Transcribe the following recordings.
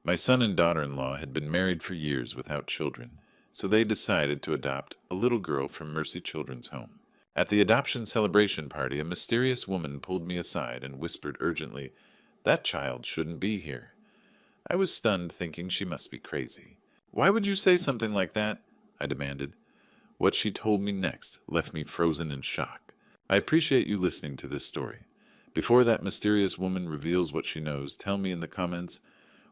My son and daughter-in-law had been married for years without children, so they decided to adopt a little girl from Mercy Children's Home. At the adoption celebration party, a mysterious woman pulled me aside and whispered urgently, "That child shouldn't be here." I was stunned, thinking she must be crazy. "Why would you say something like that?" I demanded. What she told me next left me frozen in shock. I appreciate you listening to this story. Before that mysterious woman reveals what she knows, tell me in the comments,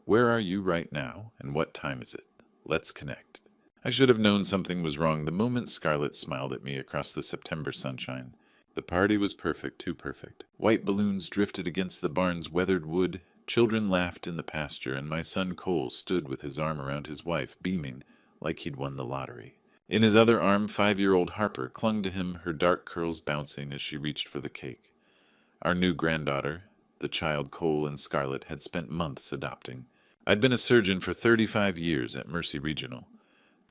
where are you right now and what time is it? Let's connect. I should have known something was wrong the moment Scarlett smiled at me across the September sunshine. The party was perfect, too perfect. White balloons drifted against the barn's weathered wood, children laughed in the pasture, and my son Cole stood with his arm around his wife, beaming like he'd won the lottery. In his other arm, 5-year-old Harper clung to him, her dark curls bouncing as she reached for the cake. Our new granddaughter, the child Cole and Scarlett had spent months adopting. I'd been a surgeon for 35 years at Mercy Regional.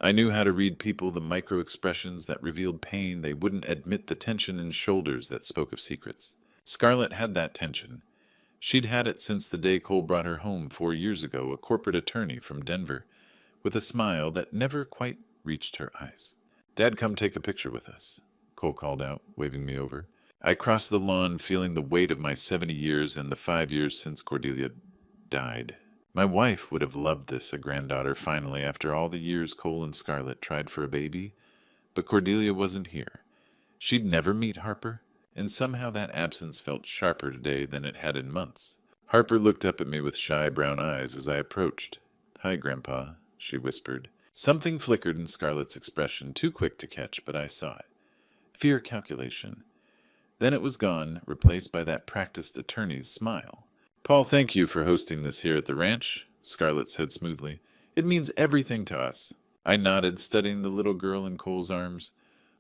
I knew how to read people, the micro-expressions that revealed pain they wouldn't admit, the tension in shoulders that spoke of secrets. Scarlett had that tension. She'd had it since the day Cole brought her home 4 years ago, a corporate attorney from Denver, with a smile that never quite reached her eyes. "Dad, come take a picture with us," Cole called out, waving me over. I crossed the lawn, feeling the weight of my 70 years and the 5 years since Cordelia died. My wife would have loved this, a granddaughter finally, after all the years Cole and Scarlett tried for a baby. But Cordelia wasn't here. She'd never meet Harper, and somehow that absence felt sharper today than it had in months. Harper looked up at me with shy brown eyes as I approached. "Hi, Grandpa," she whispered. Something flickered in Scarlett's expression, too quick to catch, but I saw it. Fear, calculation. Then it was gone, replaced by that practiced attorney's smile. "Paul, thank you for hosting this here at the ranch," Scarlett said smoothly. "It means everything to us." I nodded, studying the little girl in Cole's arms.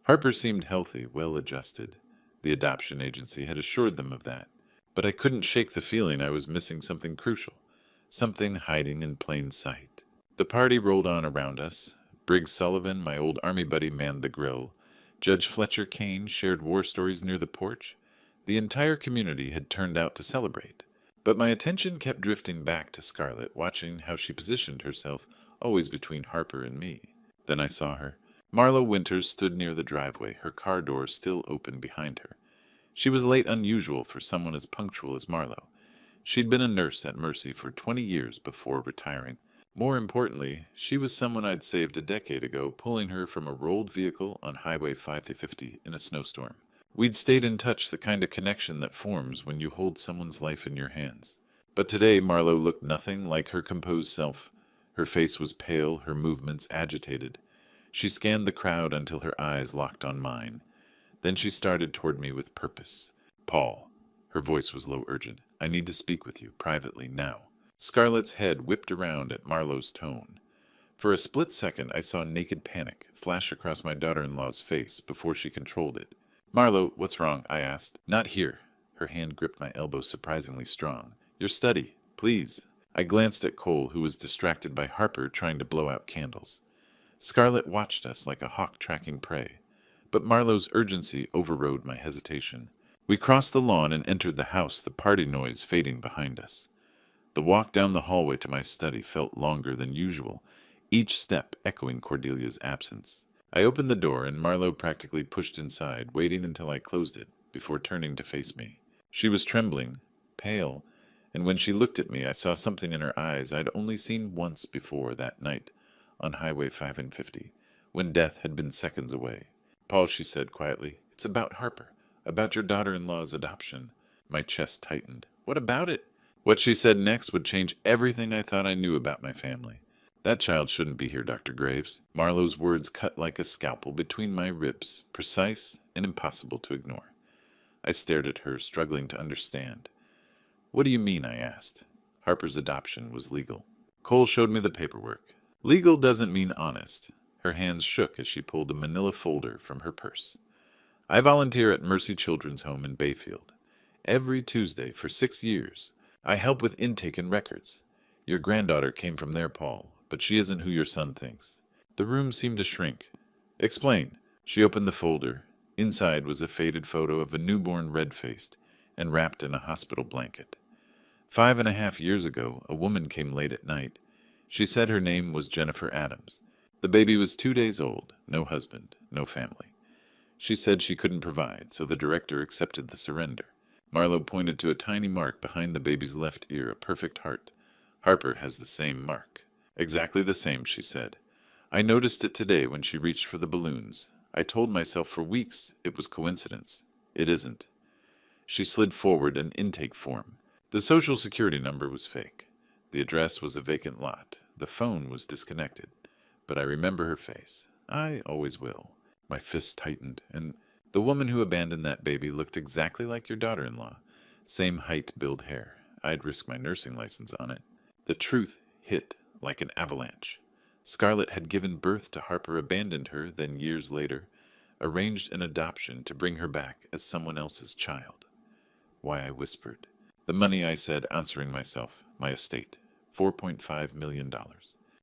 Harper seemed healthy, well-adjusted. The adoption agency had assured them of that. But I couldn't shake the feeling I was missing something crucial, something hiding in plain sight. The party rolled on around us. Briggs Sullivan, my old army buddy, manned the grill. Judge Fletcher Kane shared war stories near the porch. The entire community had turned out to celebrate. But my attention kept drifting back to Scarlett, watching how she positioned herself, always between Harper and me. Then I saw her. Marlo Winters stood near the driveway, her car door still open behind her. She was late unusual for someone as punctual as Marlo. She'd been a nurse at Mercy for 20 years before retiring. More importantly, she was someone I'd saved a decade ago, pulling her from a rolled vehicle on Highway 550 in a snowstorm. We'd stayed in touch, the kind of connection that forms when you hold someone's life in your hands. But today Marlo looked nothing like her composed self. Her face was pale, her movements agitated. She scanned the crowd until her eyes locked on mine. Then she started toward me with purpose. "Paul," her voice was low, urgent, "I need to speak with you, privately, now." Scarlett's head whipped around at Marlo's tone. For a split second, I saw naked panic flash across my daughter-in-law's face before she controlled it. "Marlo, what's wrong?" I asked. "Not here." Her hand gripped my elbow surprisingly strong. "Your study, please." I glanced at Cole, who was distracted by Harper trying to blow out candles. Scarlett watched us like a hawk tracking prey, but Marlo's urgency overrode my hesitation. We crossed the lawn and entered the house, the party noise fading behind us. The walk down the hallway to my study felt longer than usual, each step echoing Cordelia's absence. I opened the door, and Marlo practically pushed inside, waiting until I closed it, before turning to face me. She was trembling, pale, and when she looked at me, I saw something in her eyes I'd only seen once before that night on Highway 550, when death had been seconds away. "Paul," she said quietly, "it's about Harper, about your daughter-in-law's adoption." My chest tightened. What about it? What she said next would change everything I thought I knew about my family. "That child shouldn't be here, Dr. Graves." Marlo's words cut like a scalpel between my ribs, precise and impossible to ignore. I stared at her, struggling to understand. "What do you mean?" I asked. Harper's adoption was legal. Cole showed me the paperwork. "Legal doesn't mean honest." Her hands shook as she pulled a manila folder from her purse. "I volunteer at Mercy Children's Home in Bayfield. Every Tuesday for 6 years. I help with intake and records. Your granddaughter came from there, Paul, but she isn't who your son thinks." The room seemed to shrink. "Explain." She opened the folder. Inside was a faded photo of a newborn red-faced and wrapped in a hospital blanket. 5.5 years ago, a woman came late at night. She said her name was Jennifer Adams. The baby was 2 days old, no husband, no family. She said she couldn't provide, so the director accepted the surrender. Marlowe pointed to a tiny mark behind the baby's left ear, a perfect heart. Harper has the same mark. Exactly the same, she said. I noticed it today when she reached for the balloons. I told myself for weeks it was coincidence. It isn't. She slid forward an intake form. The social security number was fake. The address was a vacant lot. The phone was disconnected. But I remember her face. I always will. My fists tightened, and the woman who abandoned that baby looked exactly like your daughter-in-law. Same height, build, hair. I'd risk my nursing license on it. The truth hit like an avalanche. Scarlett had given birth to Harper, abandoned her, then years later, arranged an adoption to bring her back as someone else's child. Why, I whispered. The money, I said, answering myself. My estate. $4.5 million.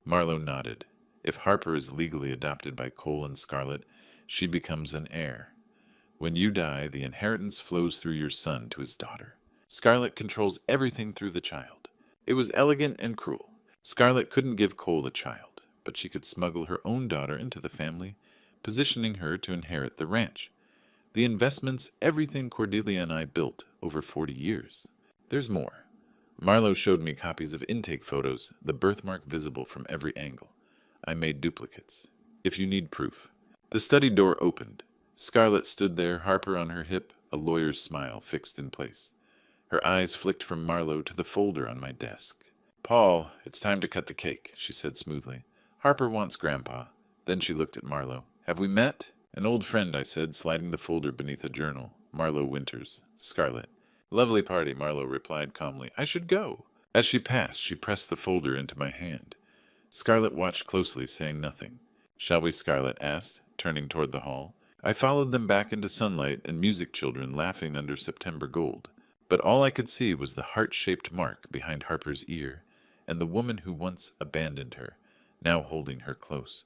Marlowe nodded. If Harper is legally adopted by Cole and Scarlett, she becomes an heir. When you die, the inheritance flows through your son to his daughter. Scarlett controls everything through the child. It was elegant and cruel. Scarlett couldn't give Cole a child, but she could smuggle her own daughter into the family, positioning her to inherit the ranch. The investments, everything Cordelia and I built over 40 years. There's more. Marlowe showed me copies of intake photos, the birthmark visible from every angle. I made duplicates. If you need proof. The study door opened. Scarlett stood there, Harper on her hip, a lawyer's smile fixed in place. Her eyes flicked from Marlowe to the folder on my desk. Paul, it's time to cut the cake, she said smoothly. Harper wants Grandpa. Then she looked at Marlowe. Have we met? An old friend, I said, sliding the folder beneath a journal. Marlowe Winters. Scarlett. Lovely party, Marlowe replied calmly. I should go. As she passed, she pressed the folder into my hand. Scarlett watched closely, saying nothing. Shall we, Scarlett asked, turning toward the hall. I followed them back into sunlight and music children laughing under September gold. But all I could see was the heart-shaped mark behind Harper's ear, and the woman who once abandoned her, now holding her close,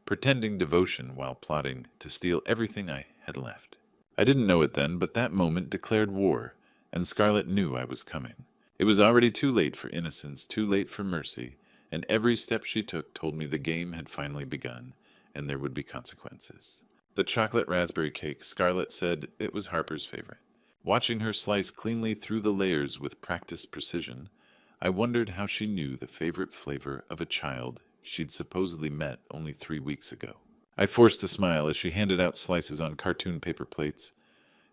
pretending devotion while plotting to steal everything I had left. I didn't know it then, but that moment declared war, and Scarlett knew I was coming. It was already too late for innocence, too late for mercy, and every step she took told me the game had finally begun, and there would be consequences. The chocolate raspberry cake, Scarlett said it was Harper's favorite. Watching her slice cleanly through the layers with practiced precision, I wondered how she knew the favorite flavor of a child she'd supposedly met only 3 weeks ago. I forced a smile as she handed out slices on cartoon paper plates.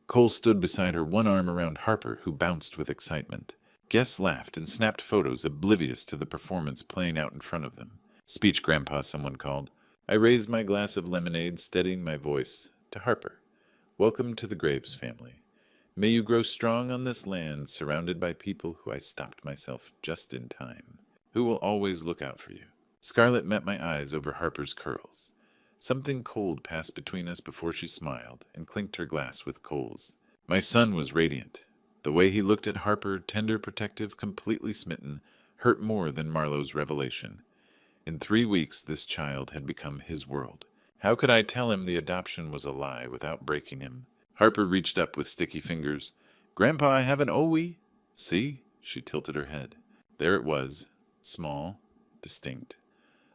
Cole stood beside her, one arm around Harper, who bounced with excitement. Guests laughed and snapped photos, oblivious to the performance playing out in front of them. Speech, Grandpa, someone called. I raised my glass of lemonade, steadying my voice. To Harper. Welcome to the Graves family. May you grow strong on this land, surrounded by people who I stopped myself just in time, who will always look out for you. Scarlett met my eyes over Harper's curls. Something cold passed between us before she smiled and clinked her glass with Cole's. My son was radiant. The way he looked at Harper, tender, protective, completely smitten, hurt more than Marlowe's revelation. In 3 weeks, this child had become his world. How could I tell him the adoption was a lie without breaking him? Harper reached up with sticky fingers. Grandpa, I have an OE. See? She tilted her head. There it was, small, distinct.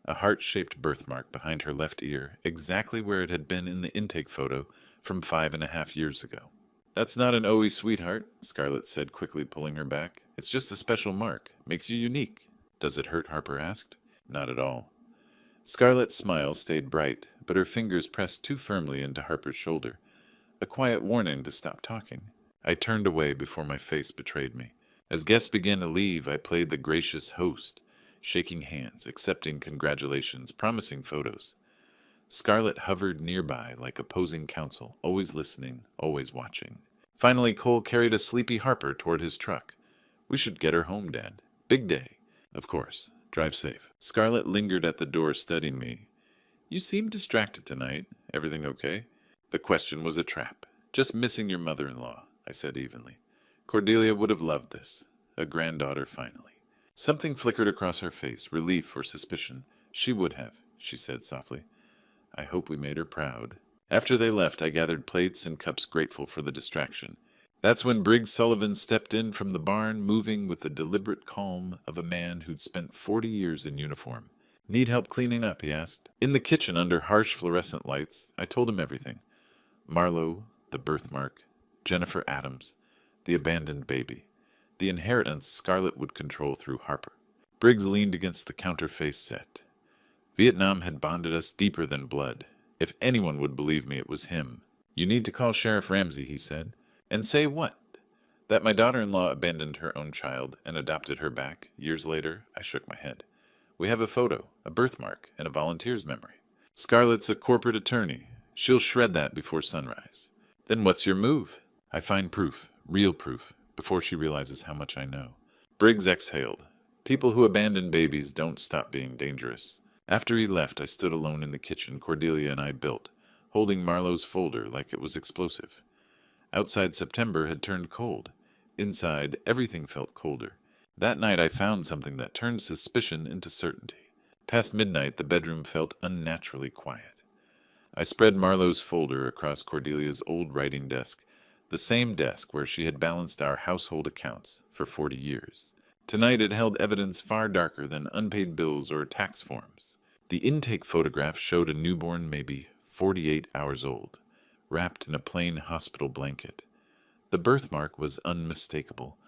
A heart-shaped birthmark behind her left ear, exactly where it had been in the intake photo from 5.5 years ago. That's not an OE, sweetheart, Scarlett said, quickly pulling her back. It's just a special mark. Makes you unique. Does it hurt? Harper asked. Not at all. Scarlett's smile stayed bright, but her fingers pressed too firmly into Harper's shoulder. A quiet warning to stop talking. I turned away before my face betrayed me. As guests began to leave, I played the gracious host, shaking hands, accepting congratulations, promising photos. Scarlett hovered nearby like opposing counsel, always listening, always watching. Finally, Cole carried a sleepy Harper toward his truck. We should get her home, Dad. Big day. Of course. Drive safe. Scarlett lingered at the door, studying me. You seem distracted tonight. Everything okay? The question was a trap. Just missing your mother-in-law, I said evenly. Cordelia would have loved this. A granddaughter, finally. Something flickered across her face, relief or suspicion. She would have, she said softly. I hope we made her proud. After they left, I gathered plates and cups, grateful for the distraction. That's when Briggs Sullivan stepped in from the barn, moving with the deliberate calm of a man who'd spent 40 years in uniform. "Need help cleaning up?" he asked. In the kitchen, under harsh fluorescent lights, I told him everything. Marlowe, the birthmark, Jennifer Adams, the abandoned baby, the inheritance Scarlett would control through Harper. Briggs leaned against the counter, face set. Vietnam had bonded us deeper than blood. If anyone would believe me, it was him. "You need to call Sheriff Ramsey," he said. "And say what?" "That my daughter-in-law abandoned her own child and adopted her back years later." I shook my head. "We have a photo, a birthmark, and a volunteer's memory. Scarlett's a corporate attorney. She'll shred that before sunrise." "Then what's your move?" "I find proof, real proof, before she realizes how much I know." Briggs exhaled. People who abandon babies don't stop being dangerous. After he left, I stood alone in the kitchen Cordelia and I built, holding Marlowe's folder like it was explosive. Outside, September had turned cold. Inside, everything felt colder. That night I found something that turned suspicion into certainty. Past midnight, the bedroom felt unnaturally quiet. I spread Marlowe's folder across Cordelia's old writing desk, the same desk where she had balanced our household accounts for 40 years. Tonight it held evidence far darker than unpaid bills or tax forms. The intake photograph showed a newborn maybe 48 hours old, wrapped in a plain hospital blanket. The birthmark was unmistakable,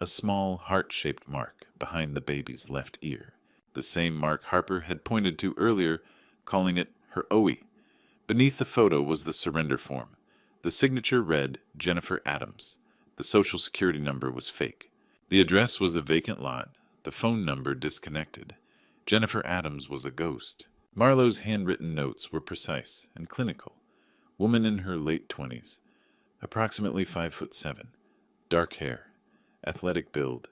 a small heart-shaped mark behind the baby's left ear, the same mark Harper had pointed to earlier, calling it her OE. Beneath the photo was the surrender form. The signature read Jennifer Adams. The social security number was fake. The address was a vacant lot, the phone number disconnected. Jennifer Adams was a ghost. Marlowe's handwritten notes were precise and clinical. Woman in her late 20s, approximately 5'7", dark hair, athletic build,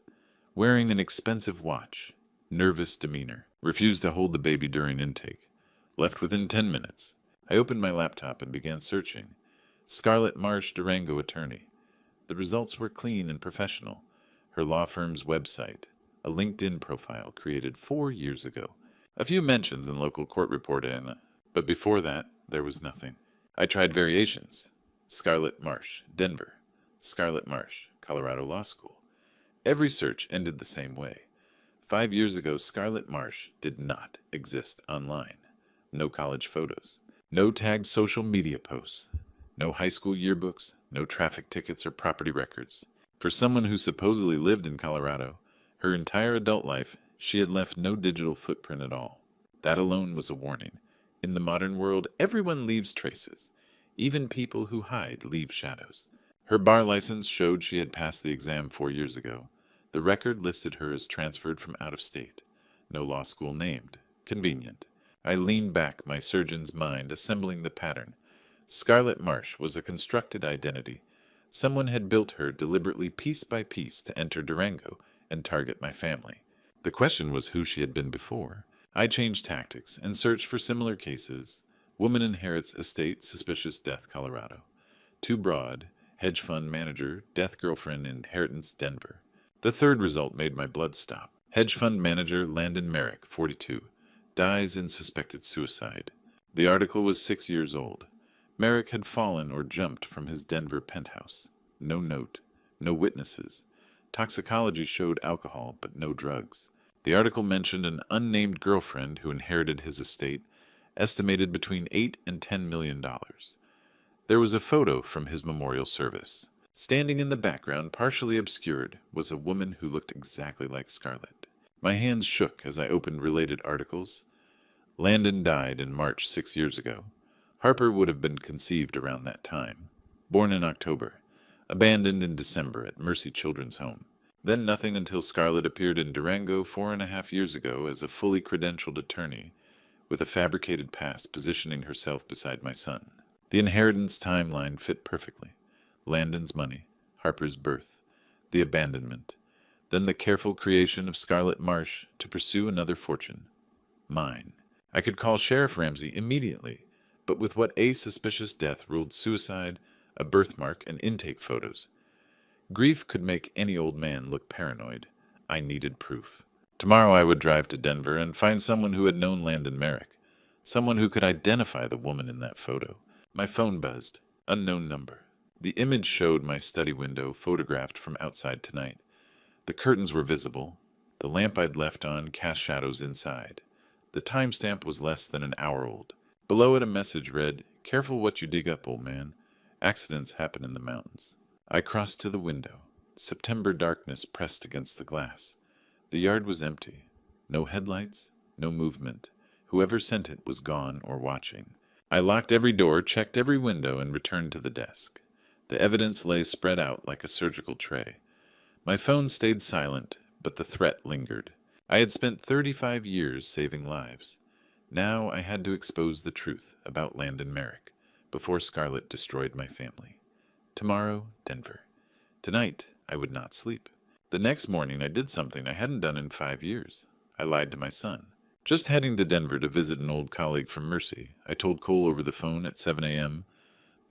wearing an expensive watch, nervous demeanor, refused to hold the baby during intake, left within 10 minutes. I opened my laptop and began searching. Scarlett Marsh, Durango attorney. The results were clean and professional. Her law firm's website, a LinkedIn profile created 4 years ago, a few mentions in local court reporting, but before that, there was nothing. I tried variations. Scarlett Marsh, Denver. Scarlett Marsh, Colorado Law School. Every search ended the same way. 5 years ago, Scarlett Marsh did not exist online. No college photos. No tagged social media posts. No high school yearbooks. No traffic tickets or property records. For someone who supposedly lived in Colorado, her entire adult life, she had left no digital footprint at all. That alone was a warning. In the modern world, everyone leaves traces. Even people who hide leave shadows. Her bar license showed she had passed the exam 4 years ago. The record listed her as transferred from out of state. No law school named. Convenient. I leaned back, my surgeon's mind assembling the pattern. Scarlett Marsh was a constructed identity. Someone had built her deliberately piece by piece to enter Durango and target my family. The question was who she had been before. I changed tactics and searched for similar cases. Woman inherits estate, suspicious death, Colorado. Too broad, hedge fund manager, death girlfriend, inheritance, Denver. The third result made my blood stop. Hedge fund manager Landon Merrick, 42, dies in suspected suicide. The article was 6 years old. Merrick had fallen or jumped from his Denver penthouse. No note, no witnesses. Toxicology showed alcohol, but no drugs. The article mentioned an unnamed girlfriend who inherited his estate, estimated between $8 and $10 million. There was a photo from his memorial service. Standing in the background, partially obscured, was a woman who looked exactly like Scarlett. My hands shook as I opened related articles. Landon died in March 6 years ago. Harper would have been conceived around that time. Born in October. Abandoned in December at Mercy Children's Home. Then nothing until Scarlett appeared in Durango 4.5 years ago as a fully credentialed attorney, with a fabricated past positioning herself beside my son. The inheritance timeline fit perfectly. Landon's money, Harper's birth, the abandonment, then the careful creation of Scarlett Marsh to pursue another fortune. Mine. I could call Sheriff Ramsey immediately, but with what a suspicious death ruled suicide, a birthmark, and intake photos. Grief could make any old man look paranoid. I needed proof. Tomorrow I would drive to Denver and find someone who had known Landon Merrick, someone who could identify the woman in that photo. My phone buzzed. Unknown number. The image showed my study window photographed from outside tonight. The curtains were visible. The lamp I'd left on cast shadows inside. The timestamp was less than an hour old. Below it a message read, "Careful what you dig up, old man. Accidents happen in the mountains." I crossed to the window. September darkness pressed against the glass. The yard was empty. No headlights, no movement. Whoever sent it was gone or watching. I locked every door, checked every window, and returned to the desk. The evidence lay spread out like a surgical tray. My phone stayed silent, but the threat lingered. I had spent 35 years saving lives. Now I had to expose the truth about Landon Merrick before Scarlett destroyed my family. Tomorrow, Denver. Tonight, I would not sleep. The next morning, I did something I hadn't done in 5 years. I lied to my son. Just heading to Denver to visit an old colleague from Mercy, I told Cole over the phone at 7 a.m.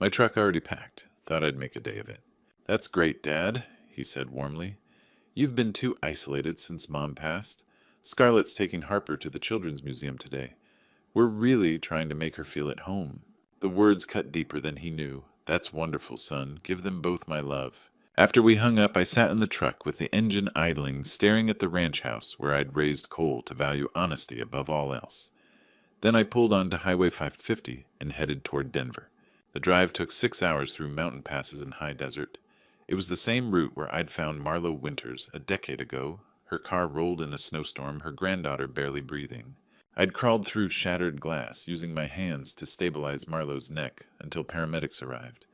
My truck already packed. Thought I'd make a day of it. "That's great, Dad," he said warmly. "You've been too isolated since Mom passed. Scarlett's taking Harper to the Children's Museum today. We're really trying to make her feel at home." The words cut deeper than he knew. "That's wonderful, son. Give them both my love." After we hung up, I sat in the truck with the engine idling, staring at the ranch house where I'd raised Cole to value honesty above all else. Then I pulled onto Highway 550 and headed toward Denver. The drive took 6 hours through mountain passes and high desert. It was the same route where I'd found Marlo Winters a decade ago. Her car rolled in a snowstorm, her granddaughter barely breathing. I'd crawled through shattered glass, using my hands to stabilize Marlo's neck until paramedics arrived.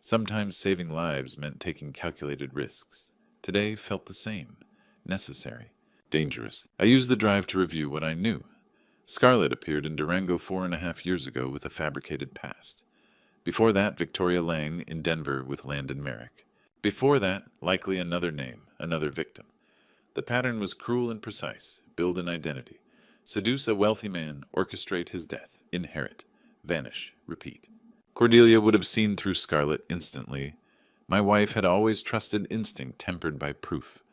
Sometimes saving lives meant taking calculated risks. Today felt the same. Necessary. Dangerous. I used the drive to review what I knew. Scarlett appeared in Durango 4.5 years ago with a fabricated past. Before that, Victoria Lang in Denver with Landon Merrick. Before that, likely another name, another victim. The pattern was cruel and precise. Build an identity. Seduce a wealthy man, orchestrate his death, inherit, vanish, repeat. Cordelia would have seen through Scarlett instantly. My wife had always trusted instinct tempered by proof.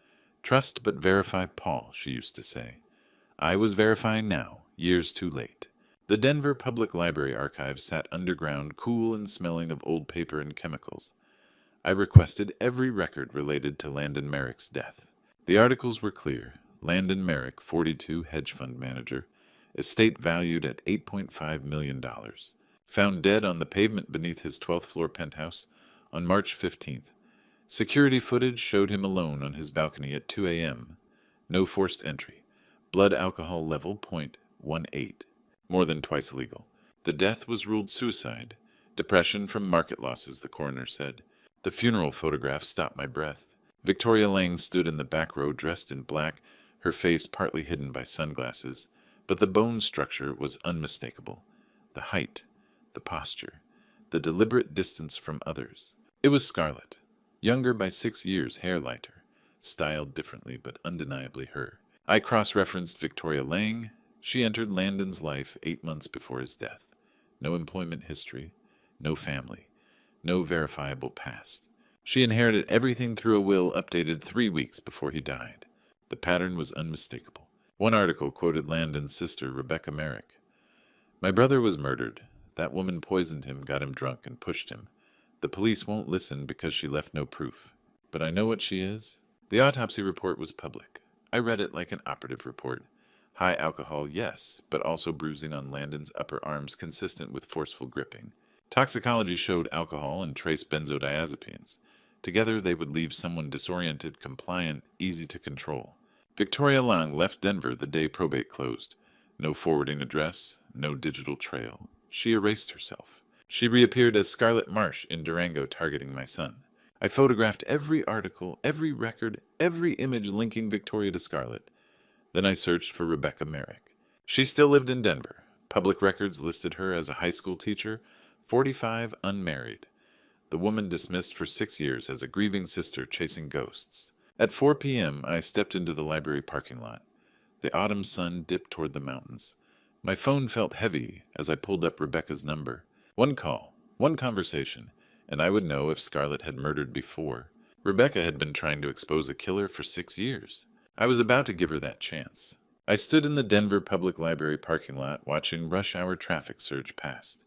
Trust but verify Paul, she used to say. I was verifying now, years too late. The Denver Public Library archives sat underground, cool and smelling of old paper and chemicals. I requested every record related to Landon Merrick's death. The articles were clear. Landon Merrick, 42, hedge fund manager, estate valued at $8.5 million. Found dead on the pavement beneath his 12th floor penthouse on March 15th. Security footage showed him alone on his balcony at 2 a.m. No forced entry. Blood alcohol level .18. More than twice legal. The death was ruled suicide. Depression from market losses, the coroner said. The funeral photograph stopped my breath. Victoria Lang stood in the back row dressed in black, her face partly hidden by sunglasses, but the bone structure was unmistakable. The height, the posture, the deliberate distance from others. It was Scarlett. Younger by 6 years, hair lighter. Styled differently, but undeniably her. I cross-referenced Victoria Lang. She entered Landon's life 8 months before his death. No employment history, no family, no verifiable past. She inherited everything through a will updated 3 weeks before he died. The pattern was unmistakable. One article quoted Landon's sister, Rebecca Merrick. "My brother was murdered. That woman poisoned him, got him drunk, and pushed him. The police won't listen because she left no proof. But I know what she is." The autopsy report was public. I read it like an operative report. High alcohol, yes, but also bruising on Landon's upper arms consistent with forceful gripping. Toxicology showed alcohol and trace benzodiazepines. Together they would leave someone disoriented, compliant, easy to control. Victoria Lang left Denver the day probate closed. No forwarding address, no digital trail. She erased herself. She reappeared as Scarlett Marsh in Durango targeting my son. I photographed every article, every record, every image linking Victoria to Scarlett. Then I searched for Rebecca Merrick. She still lived in Denver. Public records listed her as a high school teacher, 45, unmarried. The woman dismissed for 6 years as a grieving sister chasing ghosts. At 4 p.m., I stepped into the library parking lot. The autumn sun dipped toward the mountains. My phone felt heavy as I pulled up Rebecca's number. One call, one conversation, and I would know if Scarlett had murdered before. Rebecca had been trying to expose a killer for 6 years. I was about to give her that chance. I stood in the Denver Public Library parking lot watching rush hour traffic surge past.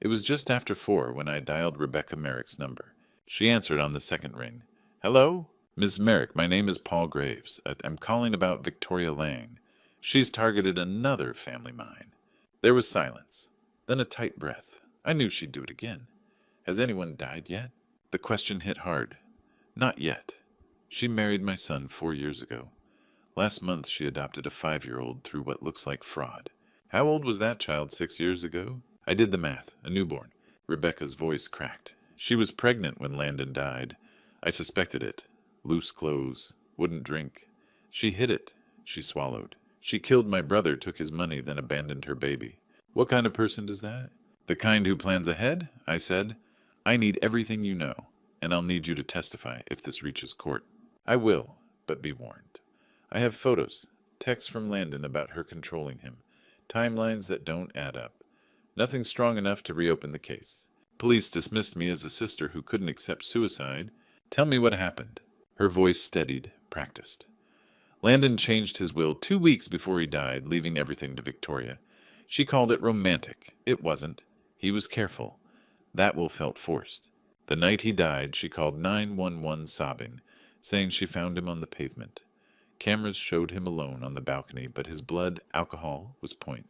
It was just after 4 when I dialed Rebecca Merrick's number. She answered on the second ring. Hello? Miss Merrick, my name is Paul Graves. I'm calling about Victoria Lang. She's targeted another family mine. There was silence, then a tight breath. I knew she'd do it again. Has anyone died yet? The question hit hard. Not yet. She married my son 4 years ago. Last month she adopted a 5-year-old through what looks like fraud. How old was that child 6 years ago? I did the math. A newborn. Rebecca's voice cracked. She was pregnant when Landon died. I suspected it. Loose clothes. Wouldn't drink. She hid it. She swallowed. She killed my brother, took his money, then abandoned her baby. What kind of person does that? The kind who plans ahead? I said. I need everything you know, and I'll need you to testify if this reaches court. I will, but be warned. I have photos, texts from Landon about her controlling him, timelines that don't add up. Nothing strong enough to reopen the case. Police dismissed me as a sister who couldn't accept suicide. Tell me what happened. Her voice steadied, practiced. Landon changed his will 2 weeks before he died, leaving everything to Victoria. She called it romantic. It wasn't. He was careful. That will felt forced. The night he died, she called 911 sobbing, saying she found him on the pavement. Cameras showed him alone on the balcony, but his blood alcohol was .18.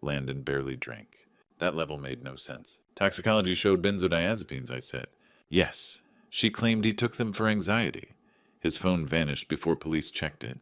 Landon barely drank. That level made no sense. Toxicology showed benzodiazepines, I said. Yes. She claimed he took them for anxiety. His phone vanished before police checked it.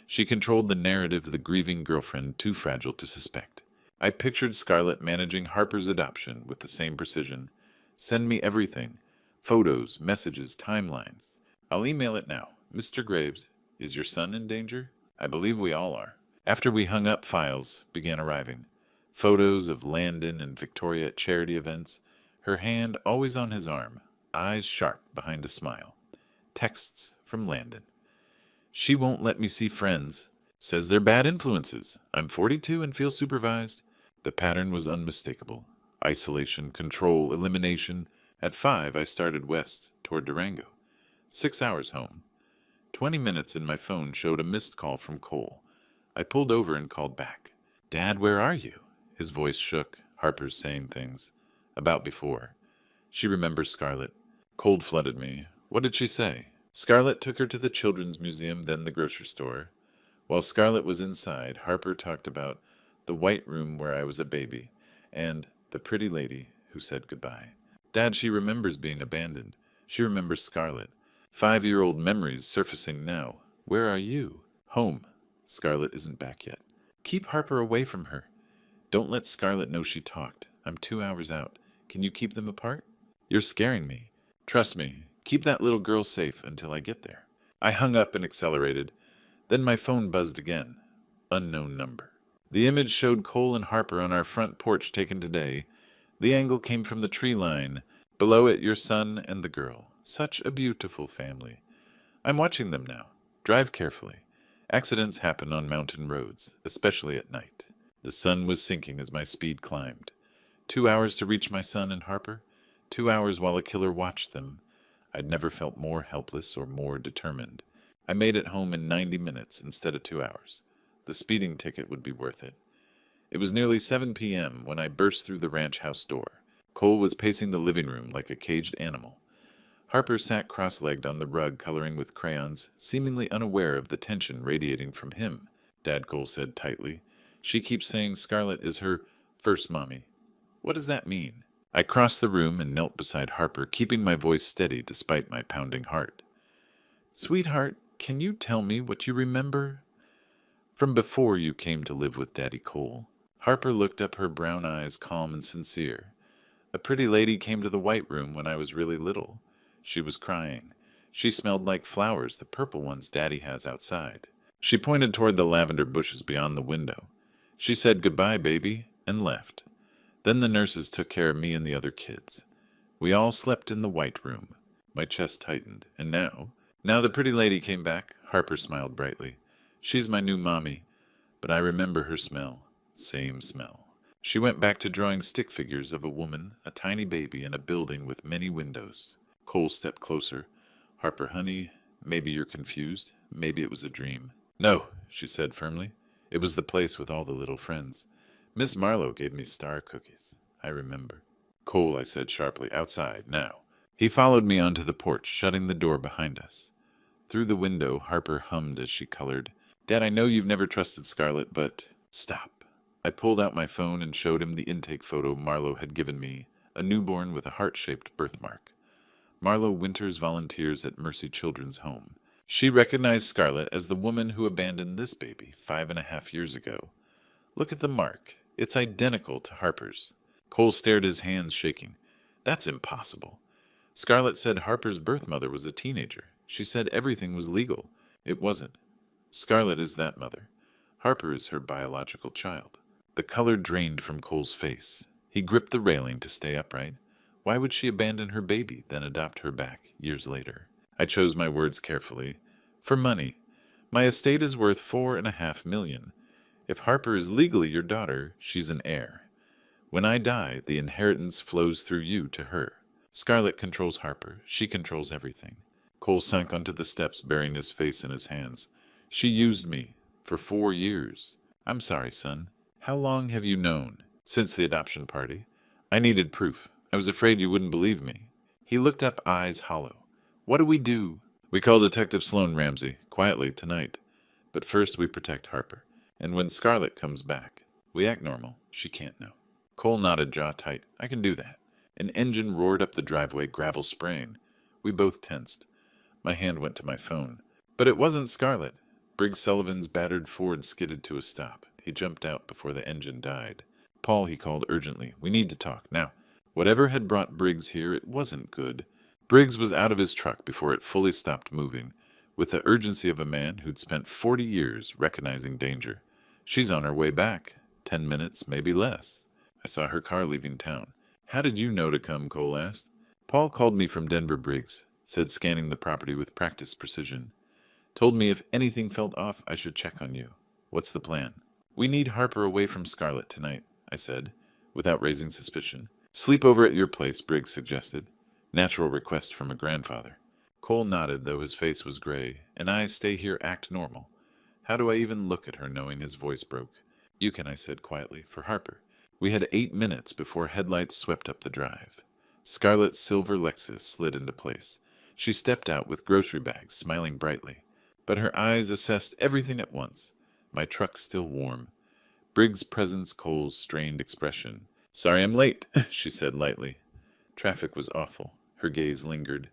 She controlled the narrative of the grieving girlfriend, too fragile to suspect. I pictured Scarlett managing Harper's adoption with the same precision. Send me everything. Photos, messages, timelines. I'll email it now. Mr. Graves, is your son in danger? I believe we all are. After we hung up, files began arriving. Photos of Landon and Victoria at charity events, her hand always on his arm, eyes sharp behind a smile. Texts from Landon. She won't let me see friends. Says they're bad influences. I'm 42 and feel supervised. The pattern was unmistakable. Isolation, control, elimination. At 5, I started west, toward Durango. 6 hours home. 20 minutes and my phone showed a missed call from Cole. I pulled over and called back. Dad, where are you? His voice shook. Harper's saying things. About before. She remembers Scarlett. Cold flooded me. What did she say? Scarlett took her to the Children's Museum, then the grocery store. While Scarlett was inside, Harper talked about the white room where I was a baby, and the pretty lady who said goodbye. Dad, she remembers being abandoned. She remembers Scarlett. 5-year-old memories surfacing now. Where are you? Home. Scarlett isn't back yet. Keep Harper away from her. Don't let Scarlett know she talked. I'm 2 hours out. Can you keep them apart? You're scaring me. Trust me. Keep that little girl safe until I get there. I hung up and accelerated. Then my phone buzzed again. Unknown number. The image showed Cole and Harper on our front porch taken today. The angle came from the tree line. Below it, your son and the girl. Such a beautiful family. I'm watching them now. Drive carefully. Accidents happen on mountain roads, especially at night. The sun was sinking as my speed climbed. 2 hours to reach my son and Harper. 2 hours while a killer watched them. I'd never felt more helpless or more determined. I made it home in 90 minutes instead of 2 hours. The speeding ticket would be worth it. It was nearly 7 p.m. when I burst through the ranch house door. Cole was pacing the living room like a caged animal. Harper sat cross-legged on the rug coloring with crayons, seemingly unaware of the tension radiating from him. Dad, Cole said tightly. She keeps saying Scarlett is her first mommy. What does that mean? I crossed the room and knelt beside Harper, keeping my voice steady despite my pounding heart. Sweetheart, can you tell me what you remember from before you came to live with Daddy Cole? Harper looked up, her brown eyes calm and sincere. A pretty lady came to the white room when I was really little. She was crying. She smelled like flowers, the purple ones Daddy has outside. She pointed toward the lavender bushes beyond the window. She said goodbye, baby, and left. Then the nurses took care of me and the other kids. We all slept in the white room. My chest tightened. And now the pretty lady came back. Harper smiled brightly. She's my new mommy, but I remember her smell. Same smell. She went back to drawing stick figures of a woman, a tiny baby, in a building with many windows. Cole stepped closer. Harper, honey, maybe you're confused. Maybe it was a dream. No, she said firmly. It was the place with all the little friends. Miss Marlowe gave me star cookies. I remember. Cole, I said sharply, outside, now. He followed me onto the porch, shutting the door behind us. Through the window, Harper hummed as she colored. Dad, I know you've never trusted Scarlett, but... Stop. I pulled out my phone and showed him the intake photo Marlowe had given me, a newborn with a heart-shaped birthmark. Marlowe Winters volunteers at Mercy Children's Home. She recognized Scarlett as the woman who abandoned this baby 5.5 years ago. Look at the mark. It's identical to Harper's. Cole stared, his hands shaking. That's impossible. Scarlett said Harper's birth mother was a teenager. She said everything was legal. It wasn't. Scarlett is that mother. Harper is her biological child. The color drained from Cole's face. He gripped the railing to stay upright. Why would she abandon her baby, then adopt her back years later? I chose my words carefully. For money. My estate is worth $4.5 million. If Harper is legally your daughter, she's an heir. When I die, the inheritance flows through you to her. Scarlett controls Harper. She controls everything. Cole sank onto the steps, burying his face in his hands. She used me for 4 years. I'm sorry, son. How long have you known? Since the adoption party. I needed proof. I was afraid you wouldn't believe me. He looked up, eyes hollow. What do we do? We call Detective Sloan Ramsey, quietly, tonight. But first we protect Harper. And when Scarlett comes back, we act normal. She can't know. Cole nodded, jaw tight. I can do that. An engine roared up the driveway, gravel spraying. We both tensed. My hand went to my phone. But it wasn't Scarlett. Briggs Sullivan's battered Ford skidded to a stop. He jumped out before the engine died. Paul, he called urgently. We need to talk. Now, whatever had brought Briggs here, it wasn't good. Briggs was out of his truck before it fully stopped moving, with the urgency of a man who'd spent 40 years recognizing danger. She's on her way back. 10 minutes, maybe less. I saw her car leaving town. How did you know to come? Cole asked. Paul called me from Denver, Briggs said, scanning the property with practiced precision. Told me if anything felt off, I should check on you. What's the plan? We need Harper away from Scarlett tonight, I said, without raising suspicion. Sleep over at your place, Briggs suggested. Natural request from a grandfather. Cole nodded, though his face was gray. And I stay here, act normal. How do I even look at her, knowing his voice broke? You can, I said quietly, for Harper. We had 8 minutes before headlights swept up the drive. Scarlett's silver Lexus slid into place. She stepped out with grocery bags, smiling brightly. But her eyes assessed everything at once. My truck still warm. Briggs' presence, Cole's strained expression. Sorry I'm late, she said lightly. Traffic was awful. Her gaze lingered.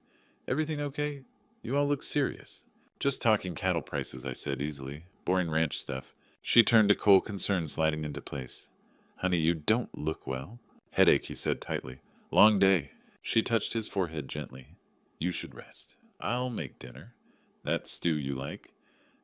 Everything okay? You all look serious. Just talking cattle prices, I said easily. Boring ranch stuff. She turned to Cole, concern sliding into place. Honey, you don't look well. Headache, he said tightly. Long day. She touched his forehead gently. You should rest. I'll make dinner. That stew you like.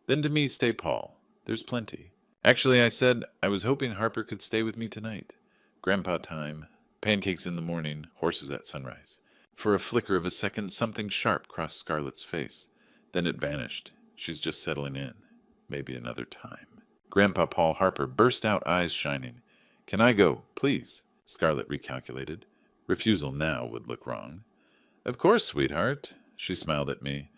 Then to me stay Paul. There's plenty. Actually, I said, I was hoping Harper could stay with me tonight. Grandpa time. Pancakes in the morning, horses at sunrise. For a flicker of a second, something sharp crossed Scarlett's face. Then it vanished. She's just settling in. Maybe another time. Grandpa Paul Harper burst out, eyes shining. Can I go, please? Scarlett recalculated. Refusal now would look wrong. Of course, sweetheart. She smiled at me.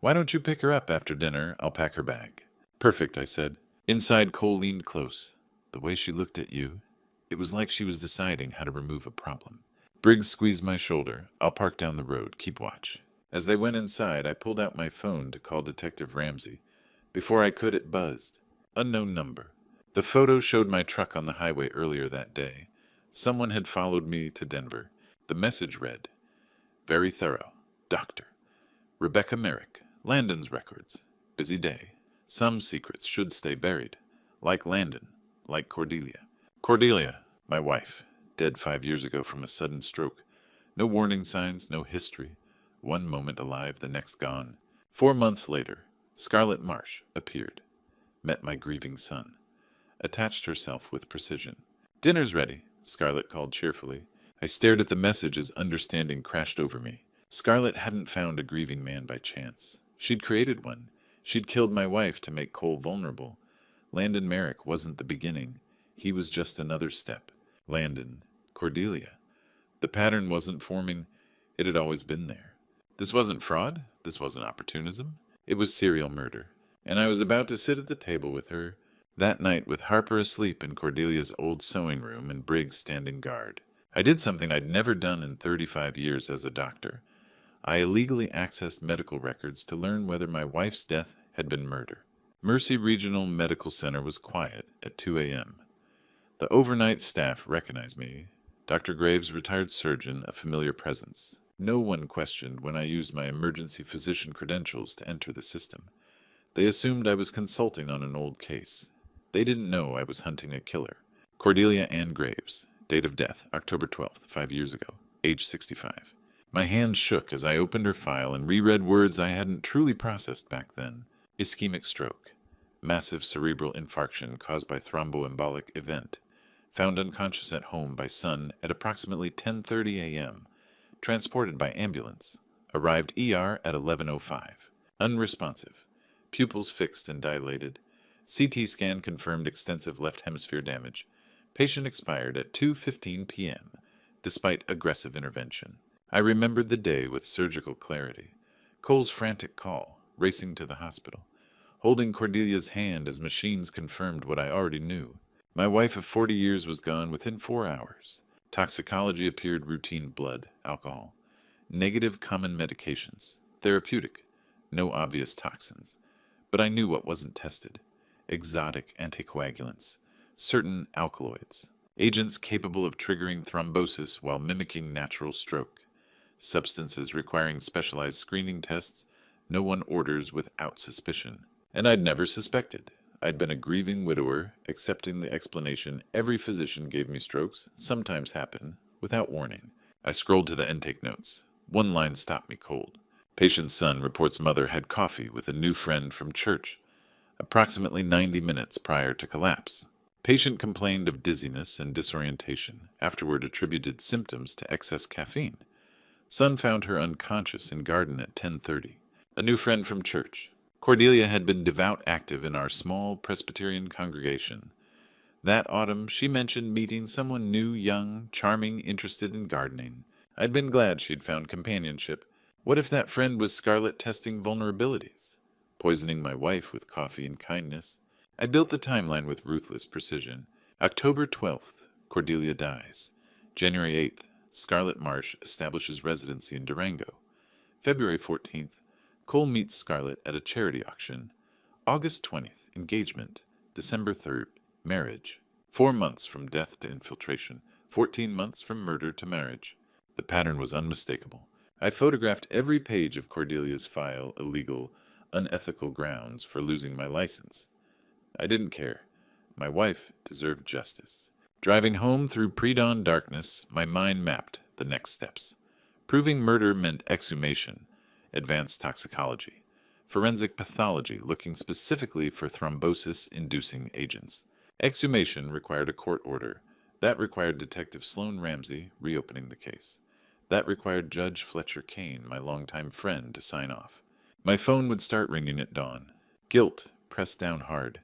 Why don't you pick her up after dinner? I'll pack her bag. Perfect, I said. Inside, Cole leaned close. The way she looked at you, it was like she was deciding how to remove a problem. Briggs squeezed my shoulder. I'll park down the road. Keep watch. As they went inside, I pulled out my phone to call Detective Ramsey. Before I could, it buzzed. Unknown number. The photo showed my truck on the highway earlier that day. Someone had followed me to Denver. The message read, Very thorough. Doctor. Rebecca Merrick. Landon's records. Busy day. Some secrets should stay buried. Like Landon. Like Cordelia. Cordelia, my wife. Dead 5 years ago from a sudden stroke. No warning signs, no history. One moment alive, the next gone. 4 months later, Scarlett Marsh appeared. Met my grieving son. Attached herself with precision. Dinner's ready, Scarlett called cheerfully. I stared at the message as understanding crashed over me. Scarlett hadn't found a grieving man by chance. She'd created one. She'd killed my wife to make Cole vulnerable. Landon Merrick wasn't the beginning. He was just another step. Landon. Cordelia. The pattern wasn't forming. It had always been there. This wasn't fraud. This wasn't opportunism. It was serial murder. And I was about to sit at the table with her that night with Harper asleep in Cordelia's old sewing room and Briggs standing guard. I did something I'd never done in 35 years as a doctor. I illegally accessed medical records to learn whether my wife's death had been murder. Mercy Regional Medical Center was quiet at 2 a.m. The overnight staff recognized me. Dr. Graves, retired surgeon, a familiar presence. No one questioned when I used my emergency physician credentials to enter the system. They assumed I was consulting on an old case. They didn't know I was hunting a killer. Cordelia Ann Graves. Date of death, October 12th, 5 years ago. Age 65. My hand shook as I opened her file and reread words I hadn't truly processed back then. Ischemic stroke. Massive cerebral infarction caused by thromboembolic event. Found unconscious at home by son at approximately 10:30 a.m. Transported by ambulance. Arrived ER at 11:05. Unresponsive. Pupils fixed and dilated. CT scan confirmed extensive left hemisphere damage. Patient expired at 2:15 p.m., despite aggressive intervention. I remembered the day with surgical clarity. Cole's frantic call, racing to the hospital. Holding Cordelia's hand as machines confirmed what I already knew. My wife of 40 years was gone within 4 hours. Toxicology appeared routine blood, alcohol. Negative common medications. Therapeutic. No obvious toxins. But I knew what wasn't tested. Exotic anticoagulants. Certain alkaloids. Agents capable of triggering thrombosis while mimicking natural stroke. Substances requiring specialized screening tests no one orders without suspicion. And I'd never suspected. I'd been a grieving widower, accepting the explanation every physician gave me strokes sometimes happen, without warning. I scrolled to the intake notes. One line stopped me cold. Patient's son reports mother had coffee with a new friend from church, approximately 90 minutes prior to collapse. Patient complained of dizziness and disorientation, afterward attributed symptoms to excess caffeine. Son found her unconscious in garden at 10:30. A new friend from church. Cordelia had been devout active in our small Presbyterian congregation. That autumn, she mentioned meeting someone new, young, charming, interested in gardening. I'd been glad she'd found companionship. What if that friend was Scarlett testing vulnerabilities? Poisoning my wife with coffee and kindness? I built the timeline with ruthless precision. October 12th, Cordelia dies. January 8th, Scarlett Marsh establishes residency in Durango. February 14th, Cole meets Scarlett at a charity auction. August 20th, engagement. December 3rd, marriage. 4 months from death to infiltration. 14 months from murder to marriage. The pattern was unmistakable. I photographed every page of Cordelia's file, illegal, unethical grounds for losing my license. I didn't care. My wife deserved justice. Driving home through pre-dawn darkness, my mind mapped the next steps. Proving murder meant exhumation. Advanced toxicology, forensic pathology looking specifically for thrombosis-inducing agents. Exhumation required a court order. That required Detective Sloan Ramsey reopening the case. That required Judge Fletcher Kane, my longtime friend, to sign off. My phone would start ringing at dawn. Guilt pressed down hard.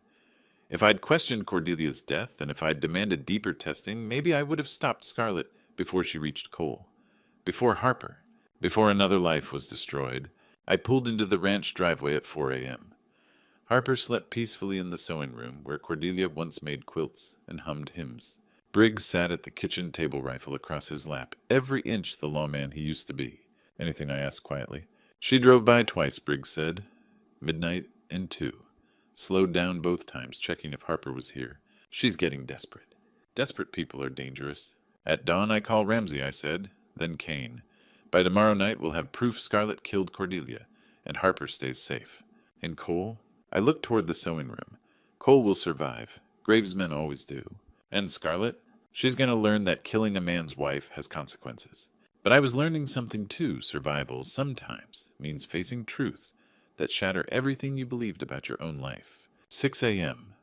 If I'd questioned Cordelia's death, and if I'd demanded deeper testing, maybe I would have stopped Scarlett before she reached Cole. Before Harper. Before another life was destroyed. I pulled into the ranch driveway at 4 a.m. Harper slept peacefully in the sewing room where Cordelia once made quilts and hummed hymns. Briggs sat at the kitchen table rifle across his lap, every inch the lawman he used to be. Anything, I asked quietly. She drove by twice, Briggs said. Midnight and 2. Slowed down both times, checking if Harper was here. She's getting desperate. Desperate people are dangerous. At dawn I call Ramsey, I said, then Kane. By tomorrow night we'll have proof Scarlett killed Cordelia, and Harper stays safe. And Cole? I looked toward the sewing room. Cole will survive. Graves' men always do. And Scarlett? She's going to learn that killing a man's wife has consequences. But I was learning something too. Survival sometimes means facing truths that shatter everything you believed about your own life. 6 a.m.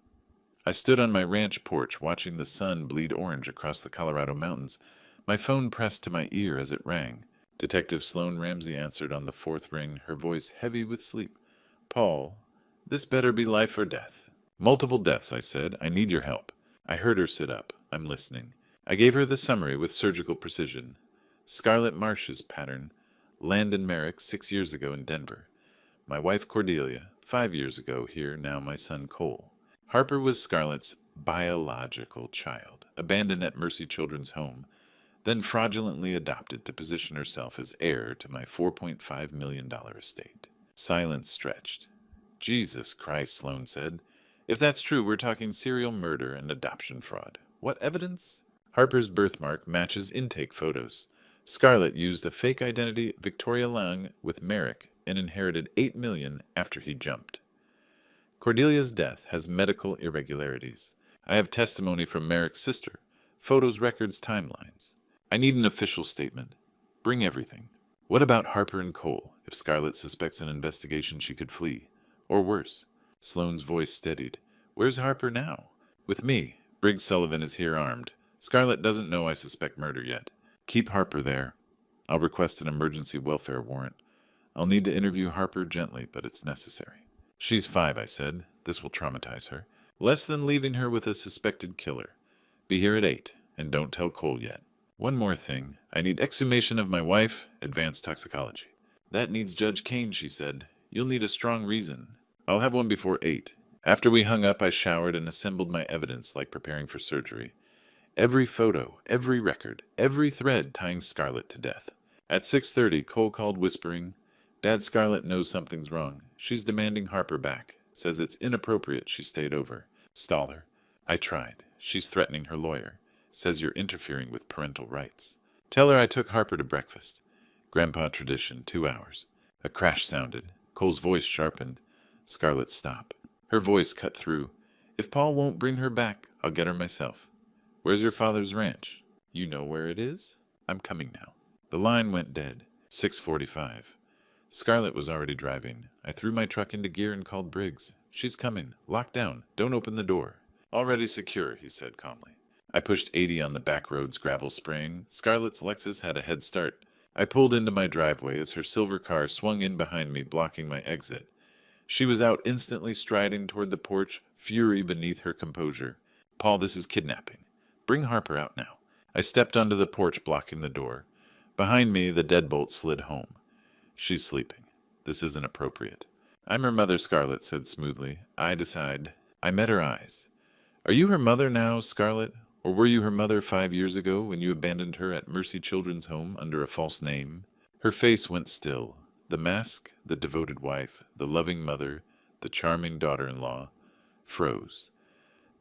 I stood on my ranch porch watching the sun bleed orange across the Colorado mountains, my phone pressed to my ear as it rang. Detective Sloan Ramsey answered on the 4th ring, her voice heavy with sleep. Paul, this better be life or death. Multiple deaths, I said. I need your help. I heard her sit up. I'm listening. I gave her the summary with surgical precision. Scarlett Marsh's pattern. Landon Merrick 6 years ago in Denver. My wife Cordelia 5 years ago here, now my son Cole. Harper was Scarlett's biological child, abandoned at Mercy Children's Home. then fraudulently adopted to position herself as heir to my $4.5 million estate. Silence stretched. Jesus Christ, Sloane said. If that's true, we're talking serial murder and adoption fraud. What evidence? Harper's birthmark matches intake photos. Scarlett used a fake identity, Victoria Lang, with Merrick and inherited $8 million after he jumped. Cordelia's death has medical irregularities. I have testimony from Merrick's sister, photos, records, timelines. I need an official statement. Bring everything. What about Harper and Cole? If Scarlett suspects an investigation, she could flee. Or worse. Sloane's voice steadied. Where's Harper now? With me. Briggs Sullivan is here armed. Scarlett doesn't know I suspect murder yet. Keep Harper there. I'll request an emergency welfare warrant. I'll need to interview Harper gently, but it's necessary. She's 5, I said. This will traumatize her. Less than leaving her with a suspected killer. Be here at 8, and don't tell Cole yet. One more thing. I need exhumation of my wife, advanced toxicology. That needs Judge Kane, she said. You'll need a strong reason. I'll have one before 8. After we hung up, I showered and assembled my evidence like preparing for surgery. Every photo, every record, every thread tying Scarlett to death. At 6:30, Cole called whispering, Dad, Scarlett knows something's wrong. She's demanding Harper back. Says it's inappropriate she stayed over. Stall her. I tried. She's threatening her lawyer. Says you're interfering with parental rights. Tell her I took Harper to breakfast. Grandpa tradition, 2 hours. A crash sounded. Cole's voice sharpened. Scarlett stopped. Her voice cut through. If Paul won't bring her back, I'll get her myself. Where's your father's ranch? You know where it is? I'm coming now. The line went dead. 6:45. Scarlett was already driving. I threw my truck into gear and called Briggs. She's coming. Lock down. Don't open the door. Already secure, he said calmly. I pushed 80 on the back roads, gravel spraying. Scarlett's Lexus had a head start. I pulled into my driveway as her silver car swung in behind me, blocking my exit. She was out instantly, striding toward the porch, fury beneath her composure. Paul, this is kidnapping. Bring Harper out now. I stepped onto the porch, blocking the door. Behind me, the deadbolt slid home. She's sleeping. This isn't appropriate. I'm her mother, Scarlett said smoothly. I decide. I met her eyes. Are you her mother now, Scarlett? Or were you her mother 5 years ago when you abandoned her at Mercy Children's Home under a false name? Her face went still. The mask, the devoted wife, the loving mother, the charming daughter-in-law, froze.